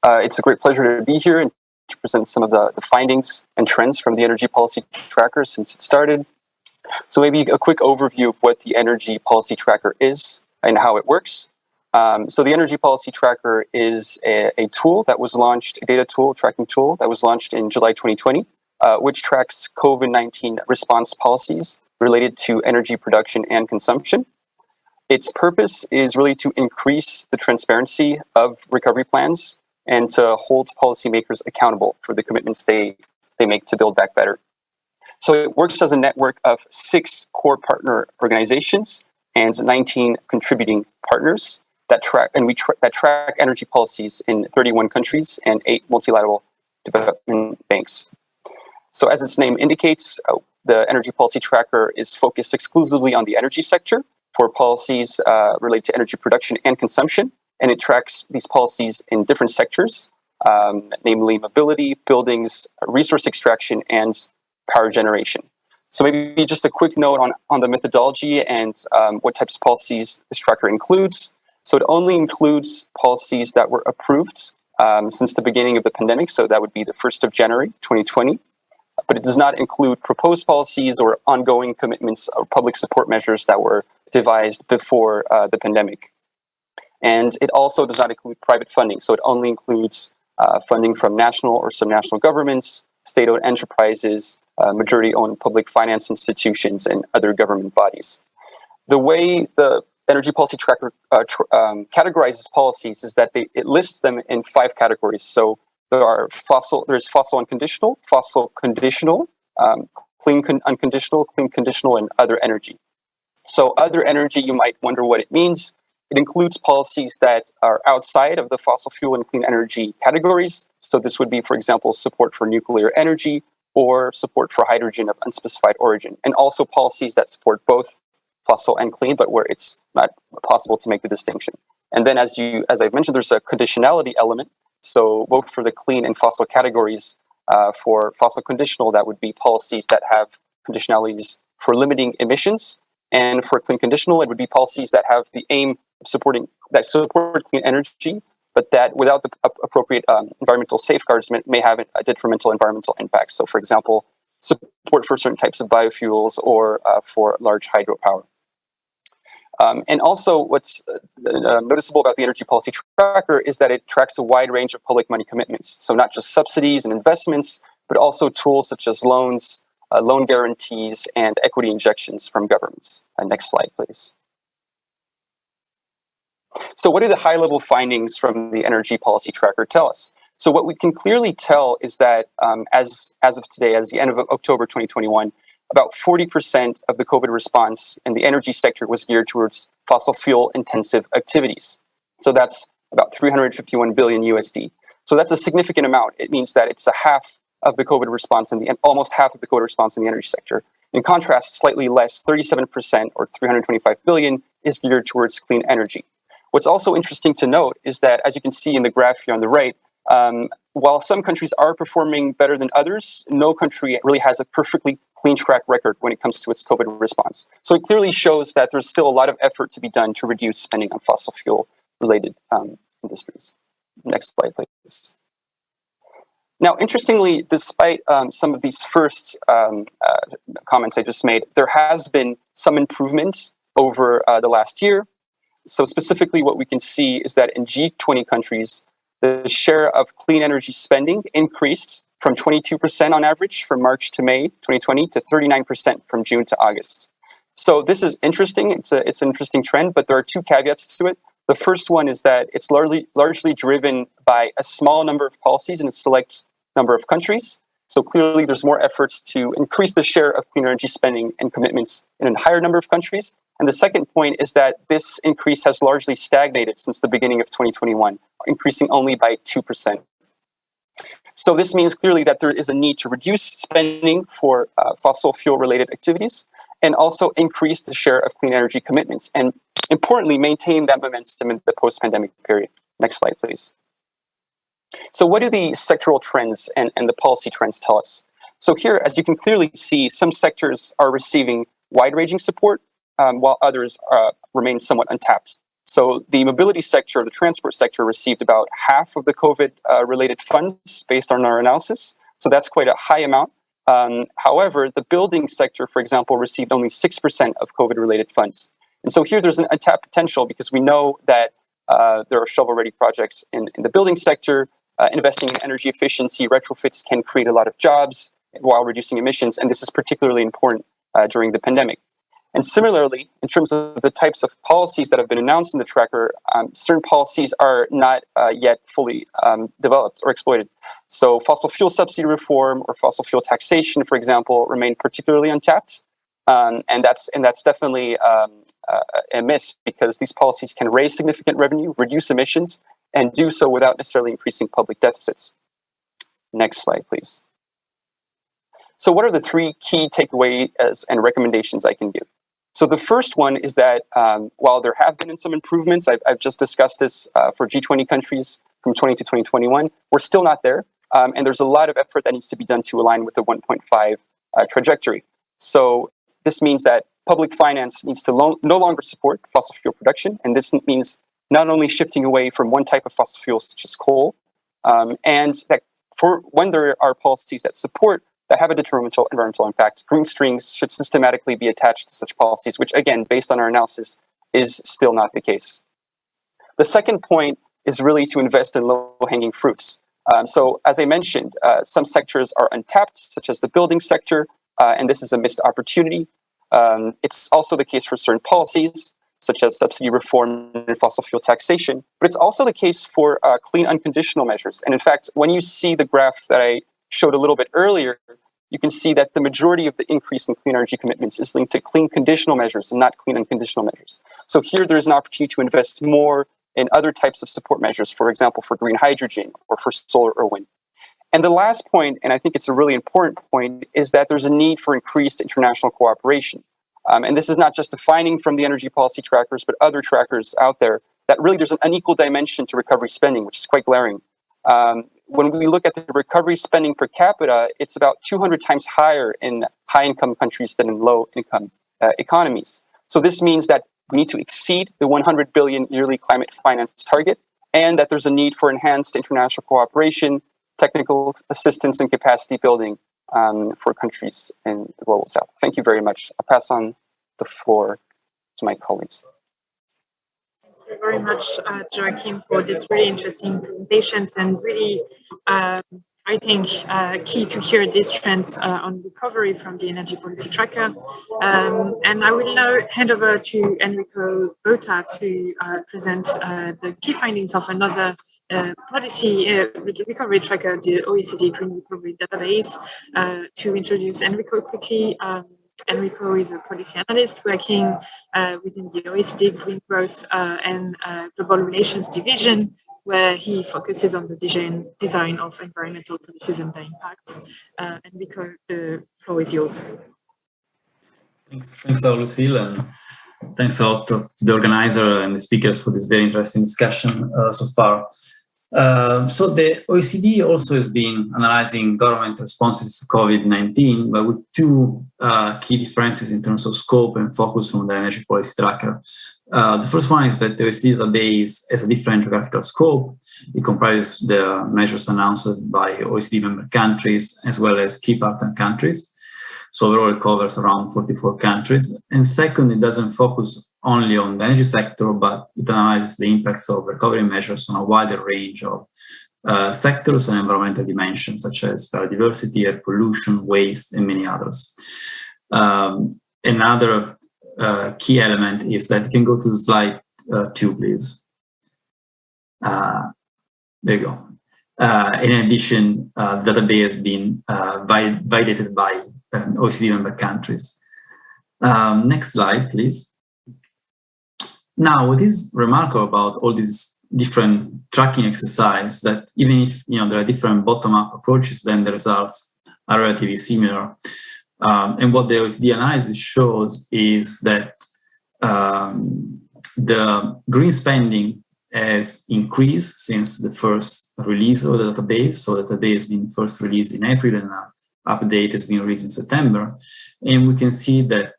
it's a great pleasure to be here and to present some of the findings and trends from the Energy Policy Tracker since it started. So maybe a quick overview of what the Energy Policy Tracker is and how it works. So the Energy Policy Tracker is a tool that was launched, a data tool, tracking tool that was launched in July 2020, which tracks COVID-19 response policies related to energy production and consumption. Its purpose is really to increase the transparency of recovery plans and to hold policymakers accountable for the commitments they make to build back better. So it works as a network of 6 core partner organizations and 19 contributing partners that track energy policies in 31 countries and 8 multilateral development banks. So as its name indicates, the Energy Policy Tracker is focused exclusively on the energy sector for policies related to energy production and consumption, and it tracks these policies in different sectors, namely mobility, buildings, resource extraction, and power generation. So maybe just a quick note on the methodology and what types of policies this tracker includes. So it only includes policies that were approved since the beginning of the pandemic. So that would be the 1st of January, 2020. But it does not include proposed policies or ongoing commitments or public support measures that were devised before the pandemic. And it also does not include private funding. So it only includes funding from national or subnational governments, state-owned enterprises, majority-owned public finance institutions, and other government bodies. The way the Energy Policy Tracker categorizes policies is that it lists them in 5 categories. So there's fossil unconditional, fossil conditional, clean unconditional, clean conditional, and other energy. So other energy, you might wonder what it means. It includes policies that are outside of the fossil fuel and clean energy categories. So this would be, for example, support for nuclear energy or support for hydrogen of unspecified origin, and also policies that support both fossil and clean, but where it's not possible to make the distinction. And then as I've mentioned, there's a conditionality element. So both for the clean and fossil categories, for fossil conditional, that would be policies that have conditionalities for limiting emissions. And for clean conditional, it would be policies that have the aim of support clean energy, but that without the appropriate environmental safeguards may have a detrimental environmental impact. So for example, support for certain types of biofuels or for large hydropower. And also what's noticeable about the Energy Policy Tracker is that it tracks a wide range of public money commitments. So not just subsidies and investments, but also tools such as loans, loan guarantees, and equity injections from governments. Next slide, please. So what do the high-level findings from the Energy Policy Tracker tell us? So what we can clearly tell is that as of today, as the end of October 2021, about 40% of the COVID response in the energy sector was geared towards fossil fuel intensive activities. So that's about 351 billion USD. So that's a significant amount. It means that it's almost half of the COVID response in the energy sector. In contrast, slightly less, 37% or 325 billion is geared towards clean energy. What's also interesting to note is that, as you can see in the graph here on the right, while some countries are performing better than others, no country really has a perfectly clean track record when it comes to its COVID response. So it clearly shows that there's still a lot of effort to be done to reduce spending on fossil fuel related industries. Next slide, please. Now, interestingly, despite some of these first comments I just made, there has been some improvement over the last year. So specifically, what we can see is that in G20 countries, the share of clean energy spending increased from 22% on average from March to May 2020 to 39% from June to August. So this is interesting. It's an interesting trend, but there are 2 caveats to it. The first one is that it's largely driven by a small number of policies in a select number of countries. So clearly, there's more efforts to increase the share of clean energy spending and commitments in a higher number of countries. And the second point is that this increase has largely stagnated since the beginning of 2021, increasing only by 2%. So this means clearly that there is a need to reduce spending for fossil fuel-related activities and also increase the share of clean energy commitments, and importantly, maintain that momentum in the post-pandemic period. Next slide, please. So what do the sectoral trends and the policy trends tell us? So here, as you can clearly see, some sectors are receiving wide-ranging support, while others remain somewhat untapped. So the mobility sector, the transport sector, received about half of the COVID-related funds based on our analysis. So that's quite a high amount. However, the building sector, for example, received only 6% of COVID-related funds. And so here there's an untapped potential because we know that there are shovel-ready projects in the building sector. Investing in energy efficiency, retrofits can create a lot of jobs while reducing emissions. And this is particularly important during the pandemic. And similarly, in terms of the types of policies that have been announced in the tracker, certain policies are not yet fully developed or exploited. So fossil fuel subsidy reform or fossil fuel taxation, for example, remain particularly untapped. And that's definitely a miss because these policies can raise significant revenue, reduce emissions, and do so without necessarily increasing public deficits. Next slide, please. So what are the 3 key takeaways and recommendations I can give? So the first one is that while there have been some improvements, I've just discussed this for G20 countries from 20 to 2021, we're still not there. And there's a lot of effort that needs to be done to align with the 1.5 trajectory. So this means that public finance needs to no longer support fossil fuel production. And this means not only shifting away from one type of fossil fuel, such as coal, and that for when there are policies that support that have a detrimental environmental impact, green strings should systematically be attached to such policies, which again, based on our analysis, is still not the case. The second point is really to invest in low-hanging fruits. So as I mentioned, some sectors are untapped, such as the building sector, and this is a missed opportunity. It's also the case for certain policies, such as subsidy reform and fossil fuel taxation, but it's also the case for clean unconditional measures. And in fact, when you see the graph that I showed a little bit earlier, you can see that the majority of the increase in clean energy commitments is linked to clean conditional measures and not clean unconditional measures. So here there is an opportunity to invest more in other types of support measures, for example, for green hydrogen or for solar or wind. And the last point, and I think it's a really important point, is that there's a need for increased international cooperation. And this is not just a finding from the energy policy trackers, but other trackers out there, that really there's an unequal dimension to recovery spending, which is quite glaring. When we look at the recovery spending per capita, it's about 200 times higher in high-income countries than in low-income economies. So this means that we need to exceed the 100 billion yearly climate finance target, and that there's a need for enhanced international cooperation, technical assistance, and capacity building for countries in the global south. Thank you very much. I'll pass on the floor to my colleagues. Thank you very much, Joachim, for this really interesting presentations and really, I think, key to hear these trends on recovery from the energy policy tracker. And I will now hand over to Enrico Botta to present the key findings of another policy recovery tracker, the OECD Green Recovery Database. To introduce Enrico quickly, Enrico is a policy analyst working within the OECD Green Growth and Global Relations Division, where he focuses on the design of environmental policies and their impacts. Enrico, the floor is yours. Thanks a lot, Lucille, and thanks a lot to the organizer and the speakers for this very interesting discussion so far. So the OECD also has been analyzing government responses to COVID-19, but with two key differences in terms of scope and focus on the energy policy tracker. The first one is that the OECD database has a different geographical scope. It comprises the measures announced by OECD member countries as well as key partner countries. So overall it covers around 44 countries. And second, it doesn't focus only on the energy sector, but it analyzes the impacts of recovery measures on a wider range of sectors and environmental dimensions, such as biodiversity, air pollution, waste, and many others. Another key element is that you can go to slide 2, please. There you go. In addition, the database has been validated by OECD member countries. Next slide, please. Now, what is remarkable about all these different tracking exercises, that even if there are different bottom-up approaches, then the results are relatively similar. And what the OECD analysis shows is that the green spending has increased since the first release of the database. So the database has been first released in April and update has been released in September. And we can see that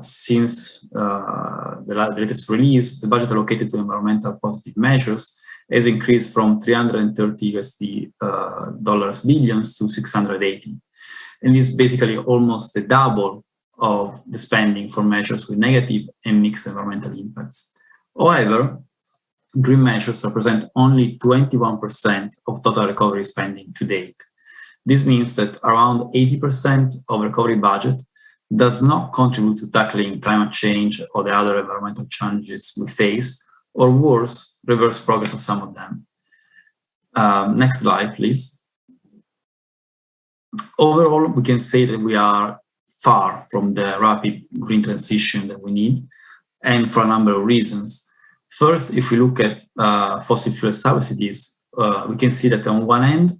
since the latest release, the budget allocated to environmental positive measures has increased from $330 billion to 680. And this is basically almost the double of the spending for measures with negative and mixed environmental impacts. However, green measures represent only 21% of total recovery spending to date. This means that around 80% of recovery budget does not contribute to tackling climate change or the other environmental challenges we face, or worse, reverse progress of some of them. Next slide, please. Overall, we can say that we are far from the rapid green transition that we need, and for a number of reasons. First, if we look at fossil fuel subsidies, we can see that on one end,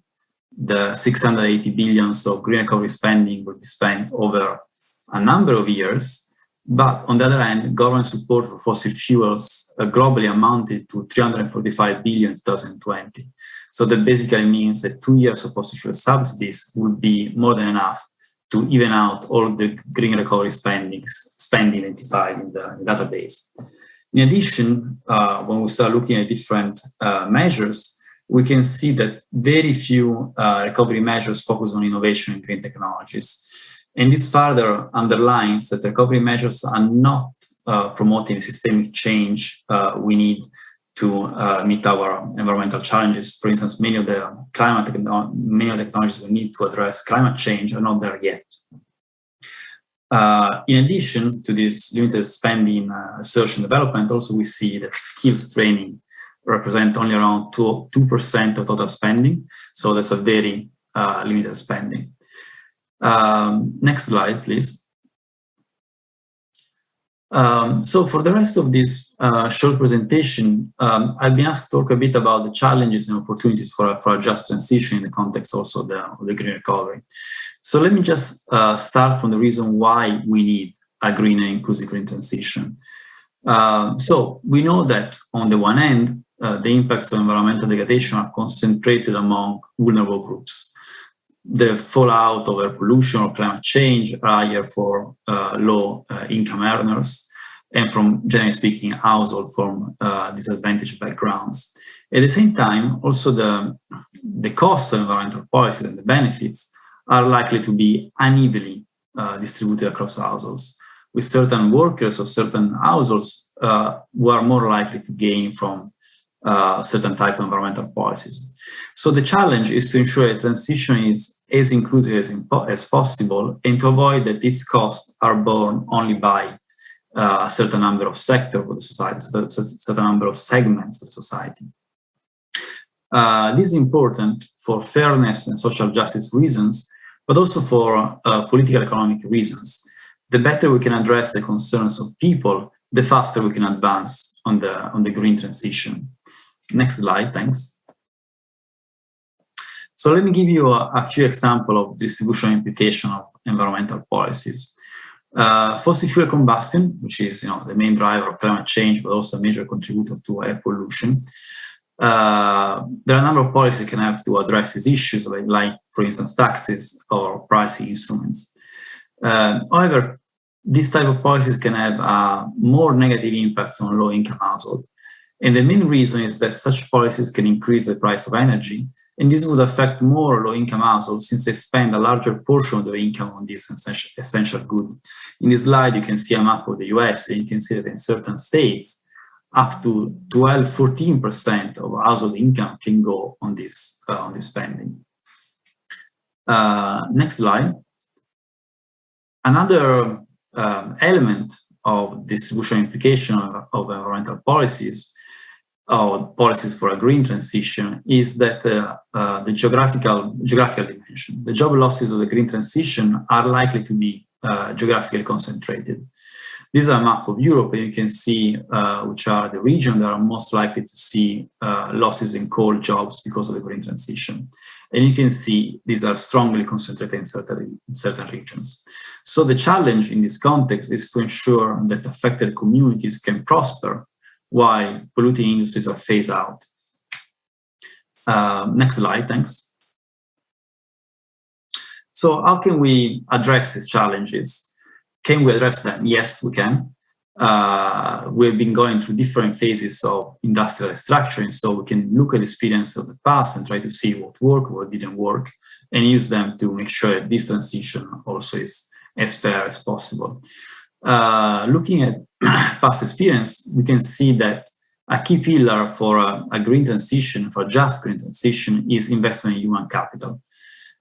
the 680 billion of green recovery spending will be spent over a number of years, but on the other hand, government support for fossil fuels globally amounted to 345 billion in 2020. So that basically means that 2 years of fossil fuel subsidies would be more than enough to even out all the green recovery spending identified in the database. In addition, when we start looking at different measures, we can see that very few recovery measures focus on innovation and green technologies. And this further underlines that recovery measures are not promoting systemic change we need to meet our environmental challenges. For instance, many of the technologies we need to address climate change are not there yet. In addition to this limited spending in research and development, also we see that skills training represent only around 2% of total spending. So that's a very limited spending. Next slide, please. So for the rest of this short presentation, I've been asked to talk a bit about the challenges and opportunities for a just transition in the context also of the green recovery. So let me just start from the reason why we need a green and inclusive green transition. So we know that on the one hand, the impacts of environmental degradation are concentrated among vulnerable groups. The fallout of air pollution or climate change are higher for low income earners and from, generally speaking, households from disadvantaged backgrounds. At the same time, also the cost of environmental policies and the benefits are likely to be unevenly distributed across households, with certain workers or certain households who are more likely to gain from certain type of environmental policies. So the challenge is to ensure a transition is as inclusive as possible and to avoid that its costs are borne only by a certain number of sectors of the society, a certain number of segments of society. This is important for fairness and social justice reasons, but also for political economic reasons. The better we can address the concerns of people, the faster we can advance on the green transition. Next slide, thanks. So let me give you a few examples of distribution implication of environmental policies. Fossil fuel combustion, which is the main driver of climate change, but also a major contributor to air pollution. There are a number of policies that can help to address these issues, like for instance, taxes or pricing instruments. However, these type of policies can have more negative impacts on low-income households. And the main reason is that such policies can increase the price of energy, and this would affect more low-income households since they spend a larger portion of their income on this essential good. In this slide, you can see a map of the US, and you can see that in certain states, up to 12–14% of household income can go on this spending. Next slide. Another element of distribution implication of environmental policies or policies for a green transition is that the geographical dimension. The job losses of the green transition are likely to be geographically concentrated. This is a map of Europe, and you can see which are the regions that are most likely to see losses in coal jobs because of the green transition. And you can see these are strongly concentrated in certain regions. So the challenge in this context is to ensure that affected communities can prosper while polluting industries are phased out. Next slide, thanks. So how can we address these challenges? Can we address them? Yes, we can. We've been going through different phases of industrial restructuring, so we can look at the experience of the past and try to see what worked, what didn't work, and use them to make sure that this transition also is as fair as possible. Looking at past experience, we can see that a key pillar for a green transition, for a just green transition, is investment in human capital.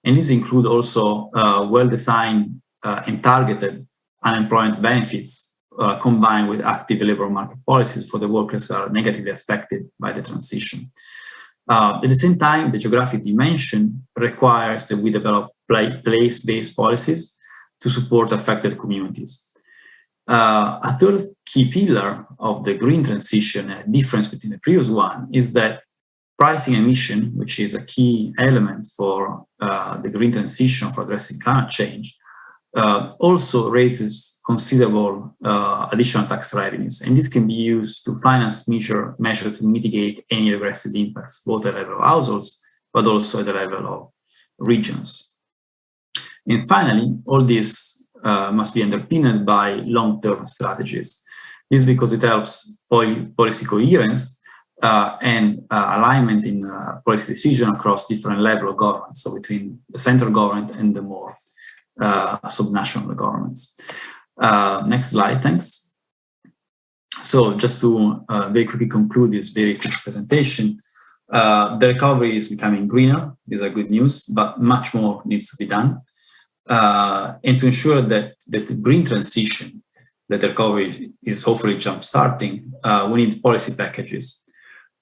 And this includes also well-designed and targeted unemployment benefits combined with active labor market policies for the workers that are negatively affected by the transition. At the same time, the geographic dimension requires that we develop place-based policies to support affected communities. A third key pillar of the green transition, a difference between the previous one, is that pricing emission, which is a key element for the green transition for addressing climate change, also raises considerable additional tax revenues. And this can be used to finance measures to mitigate any regressive impacts, both at the level of households, but also at the level of regions. And finally, all this must be underpinned by long-term strategies. This is because it helps policy coherence, and alignment in policy decision across different levels of government, so between the central government and the more subnational governments. Next slide, thanks. So just to very quickly conclude this very quick presentation, the recovery is becoming greener. These are good news, but much more needs to be done. And to ensure that the green transition, that the recovery is hopefully jump-starting, we need policy packages.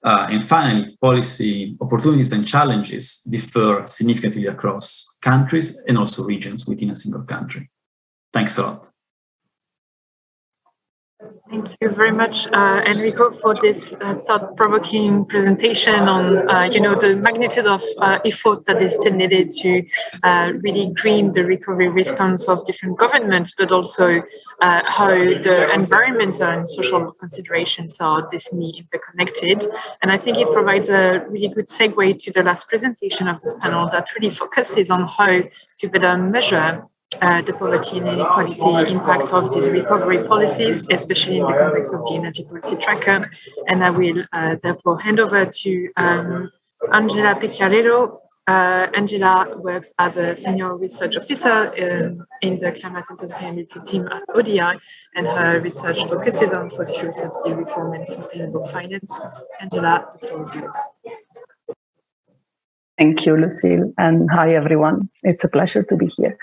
And finally, policy opportunities and challenges differ significantly across countries and also regions within a single country. Thanks a lot. Thank you very much, Enrico, for this thought-provoking presentation on, the magnitude of effort that is still needed to really green the recovery response of different governments, but also how the environmental and social considerations are definitely interconnected. And I think it provides a really good segue to the last presentation of this panel that really focuses on how to better measure the poverty and inequality impact of these recovery policies, especially in the context of the energy policy tracker. And I will therefore hand over to Angela Picciarello. Angela works as a senior research officer in the climate and sustainability team at ODI, and her research focuses on fossil fuel subsidy reform and sustainable finance. Angela, the floor is yours. Thank you, Lucille, and hi everyone. It's a pleasure to be here.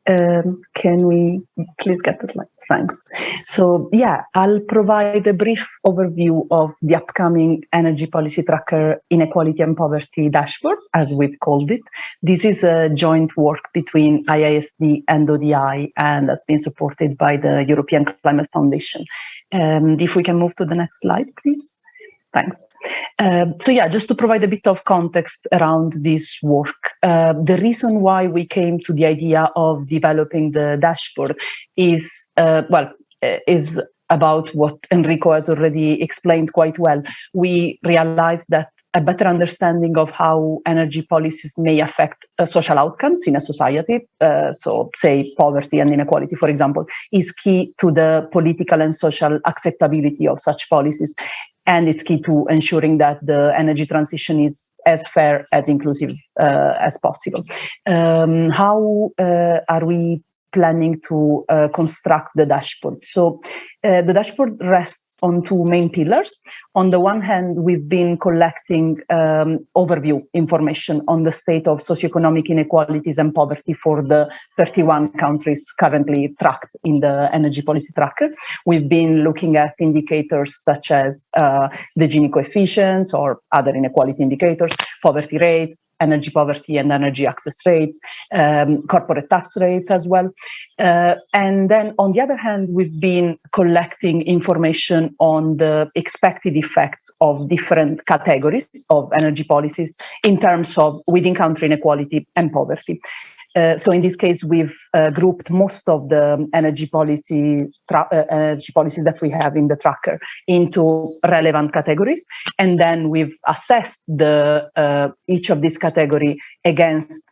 Can we please get the slides? Thanks. So yeah, I'll provide a brief overview of the upcoming Energy Policy Tracker Inequality and Poverty Dashboard, as we've called it. This is a joint work between IISD and ODI, and that's been supported by the European Climate Foundation. If we can move to the next slide, please. Thanks. So yeah, just to provide a bit of context around this work, the reason why we came to the idea of developing the dashboard is, is about what Enrico has already explained quite well. We realized that a better understanding of how energy policies may affect social outcomes in a society, so say poverty and inequality, for example, is key to the political and social acceptability of such policies. And it's key to ensuring that the energy transition is as fair, as inclusive as possible. How are we planning to construct the dashboard? So the dashboard rests on two main pillars. On the one hand, we've been collecting overview information on the state of socioeconomic inequalities and poverty for the 31 countries currently tracked in the energy policy tracker. We've been looking at indicators such as the Gini coefficients or other inequality indicators, poverty rates, energy poverty and energy access rates, corporate tax rates as well. And then on the other hand, we've been collecting information on the expected effects of different categories of energy policies in terms of within country inequality and poverty. So in this case, we've grouped most of the energy policies that we have in the tracker into relevant categories, and then we've assessed each of these categories against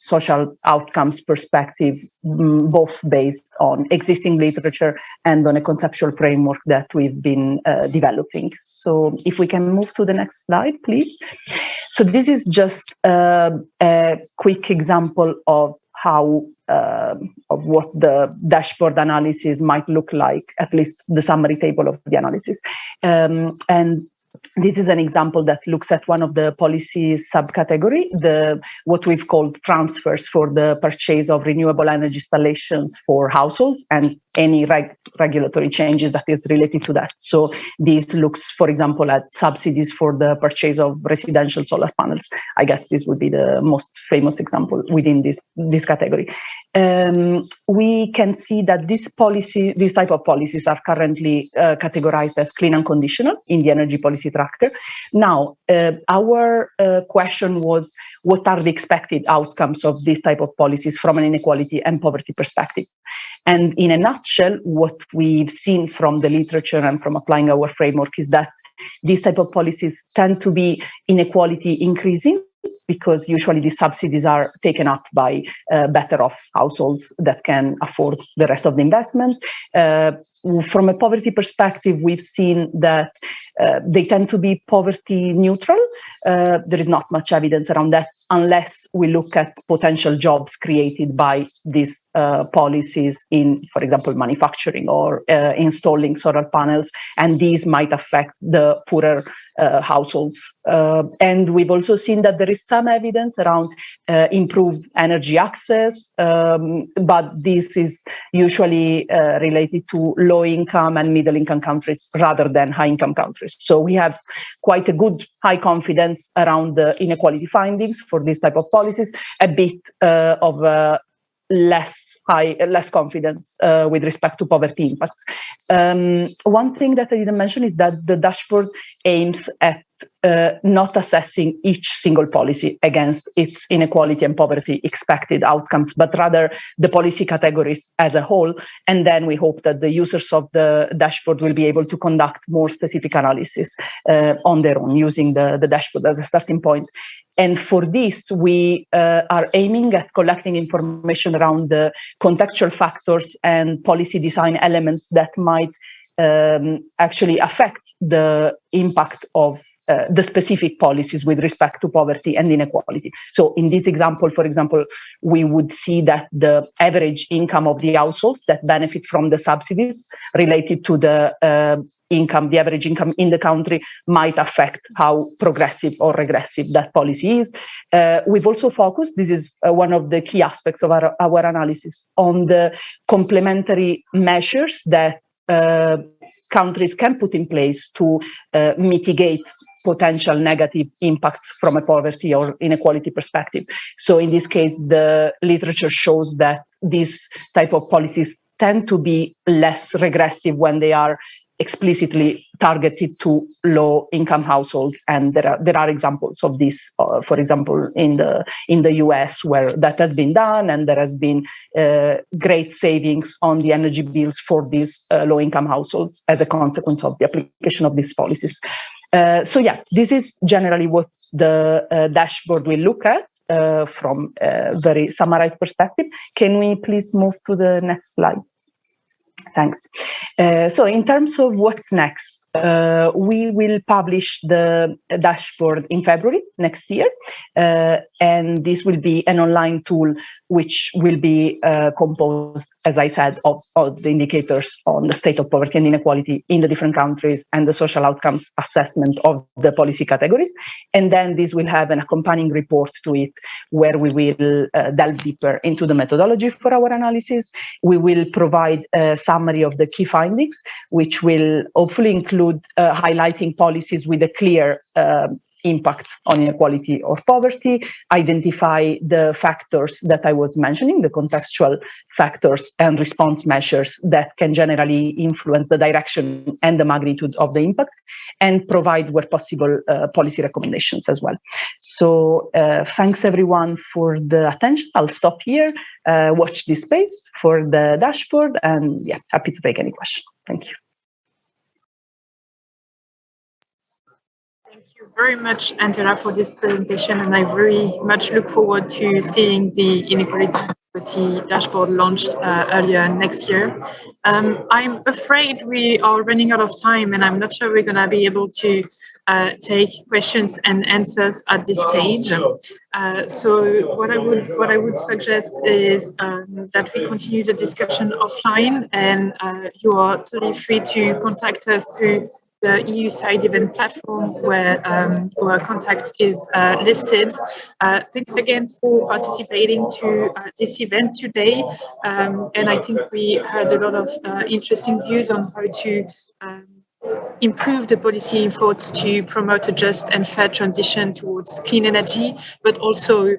social outcomes perspective, both based on existing literature and on a conceptual framework that we've been developing. So if we can move to the next slide, please. So this is just a quick example of how of what the dashboard analysis might look like, at least the summary table of the analysis. And this is an example that looks at one of the policy subcategory, what we've called transfers for the purchase of renewable energy installations for households and any regulatory changes that is related to that. So this looks, for example, at subsidies for the purchase of residential solar panels. I guess this would be the most famous example within this category. We can see that these type of policies are currently categorized as clean and conditional in the energy policy tracker. Now, our question was, what are the expected outcomes of these type of policies from an inequality and poverty perspective? And in a nutshell, what we've seen from the literature and from applying our framework is that these type of policies tend to be inequality increasing because usually these subsidies are taken up by better off households that can afford the rest of the investment. From a poverty perspective, we've seen that they tend to be poverty neutral. There is not much evidence around that unless we look at potential jobs created by these policies in, for example, manufacturing or installing solar panels, and these might affect the poorer households. And we've also seen that there is some evidence around improved energy access, but this is usually related to low-income and middle-income countries rather than high-income countries. So we have quite a good high confidence around the inequality findings for this type of policies, a bit of less confidence with respect to poverty impacts. One thing that I didn't mention is that the dashboard aims at not assessing each single policy against its inequality and poverty expected outcomes, but rather the policy categories as a whole. And then we hope that the users of the dashboard will be able to conduct more specific analysis on their own using the dashboard as a starting point. And for this, we are aiming at collecting information around the contextual factors and policy design elements that might actually affect the impact of the specific policies with respect to poverty and inequality. So in this example, for example, we would see that the average income of the households that benefit from the subsidies related to the average income in the country might affect how progressive or regressive that policy is. We've also focused, this is one of the key aspects of our analysis, on the complementary measures that countries can put in place to mitigate potential negative impacts from a poverty or inequality perspective. So in this case, the literature shows that these type of policies tend to be less regressive when they are explicitly targeted to low-income households, and there are examples of this. For example, in the US, where that has been done, and there has been great savings on the energy bills for these low-income households as a consequence of the application of these policies. So yeah, this is generally what the dashboard will look at from a very summarized perspective. Can we please move to the next slide? Thanks. So in terms of what's next, we will publish the dashboard in February next year, and this will be an online tool which will be composed, as I said, of the indicators on the state of poverty and inequality in the different countries and the social outcomes assessment of the policy categories. And then this will have an accompanying report to it where we will delve deeper into the methodology for our analysis. We will provide a summary of the key findings, which will hopefully include highlighting policies with a clear impact on inequality or poverty, identify the factors that I was mentioning, the contextual factors and response measures that can generally influence the direction and the magnitude of the impact, and provide, where possible, policy recommendations as well. So thanks everyone for the attention. I'll stop here, watch this space for the dashboard, and yeah, happy to take any question. Thank you. Thank you very much, Angela, for this presentation, and I very much look forward to seeing the inequality dashboard launched earlier next year. I'm afraid we are running out of time, and I'm not sure we're going to be able to take questions and answers at this stage. So what I would suggest is that we continue the discussion offline, and you are totally free to contact us through the EU side event platform where our contact is listed. Thanks again for participating to this event today. And I think we had a lot of interesting views on how to improve the policy efforts to promote a just and fair transition towards clean energy, but also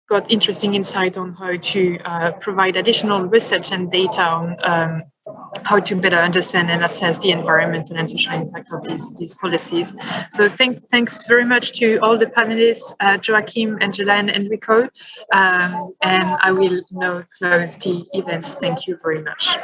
got interesting insight on how to provide additional research and data on how to better understand and assess the environmental and social impact of these policies. So thanks very much to all the panelists, Joachim, Angela, and Enrico. And I will now close the events. Thank you very much.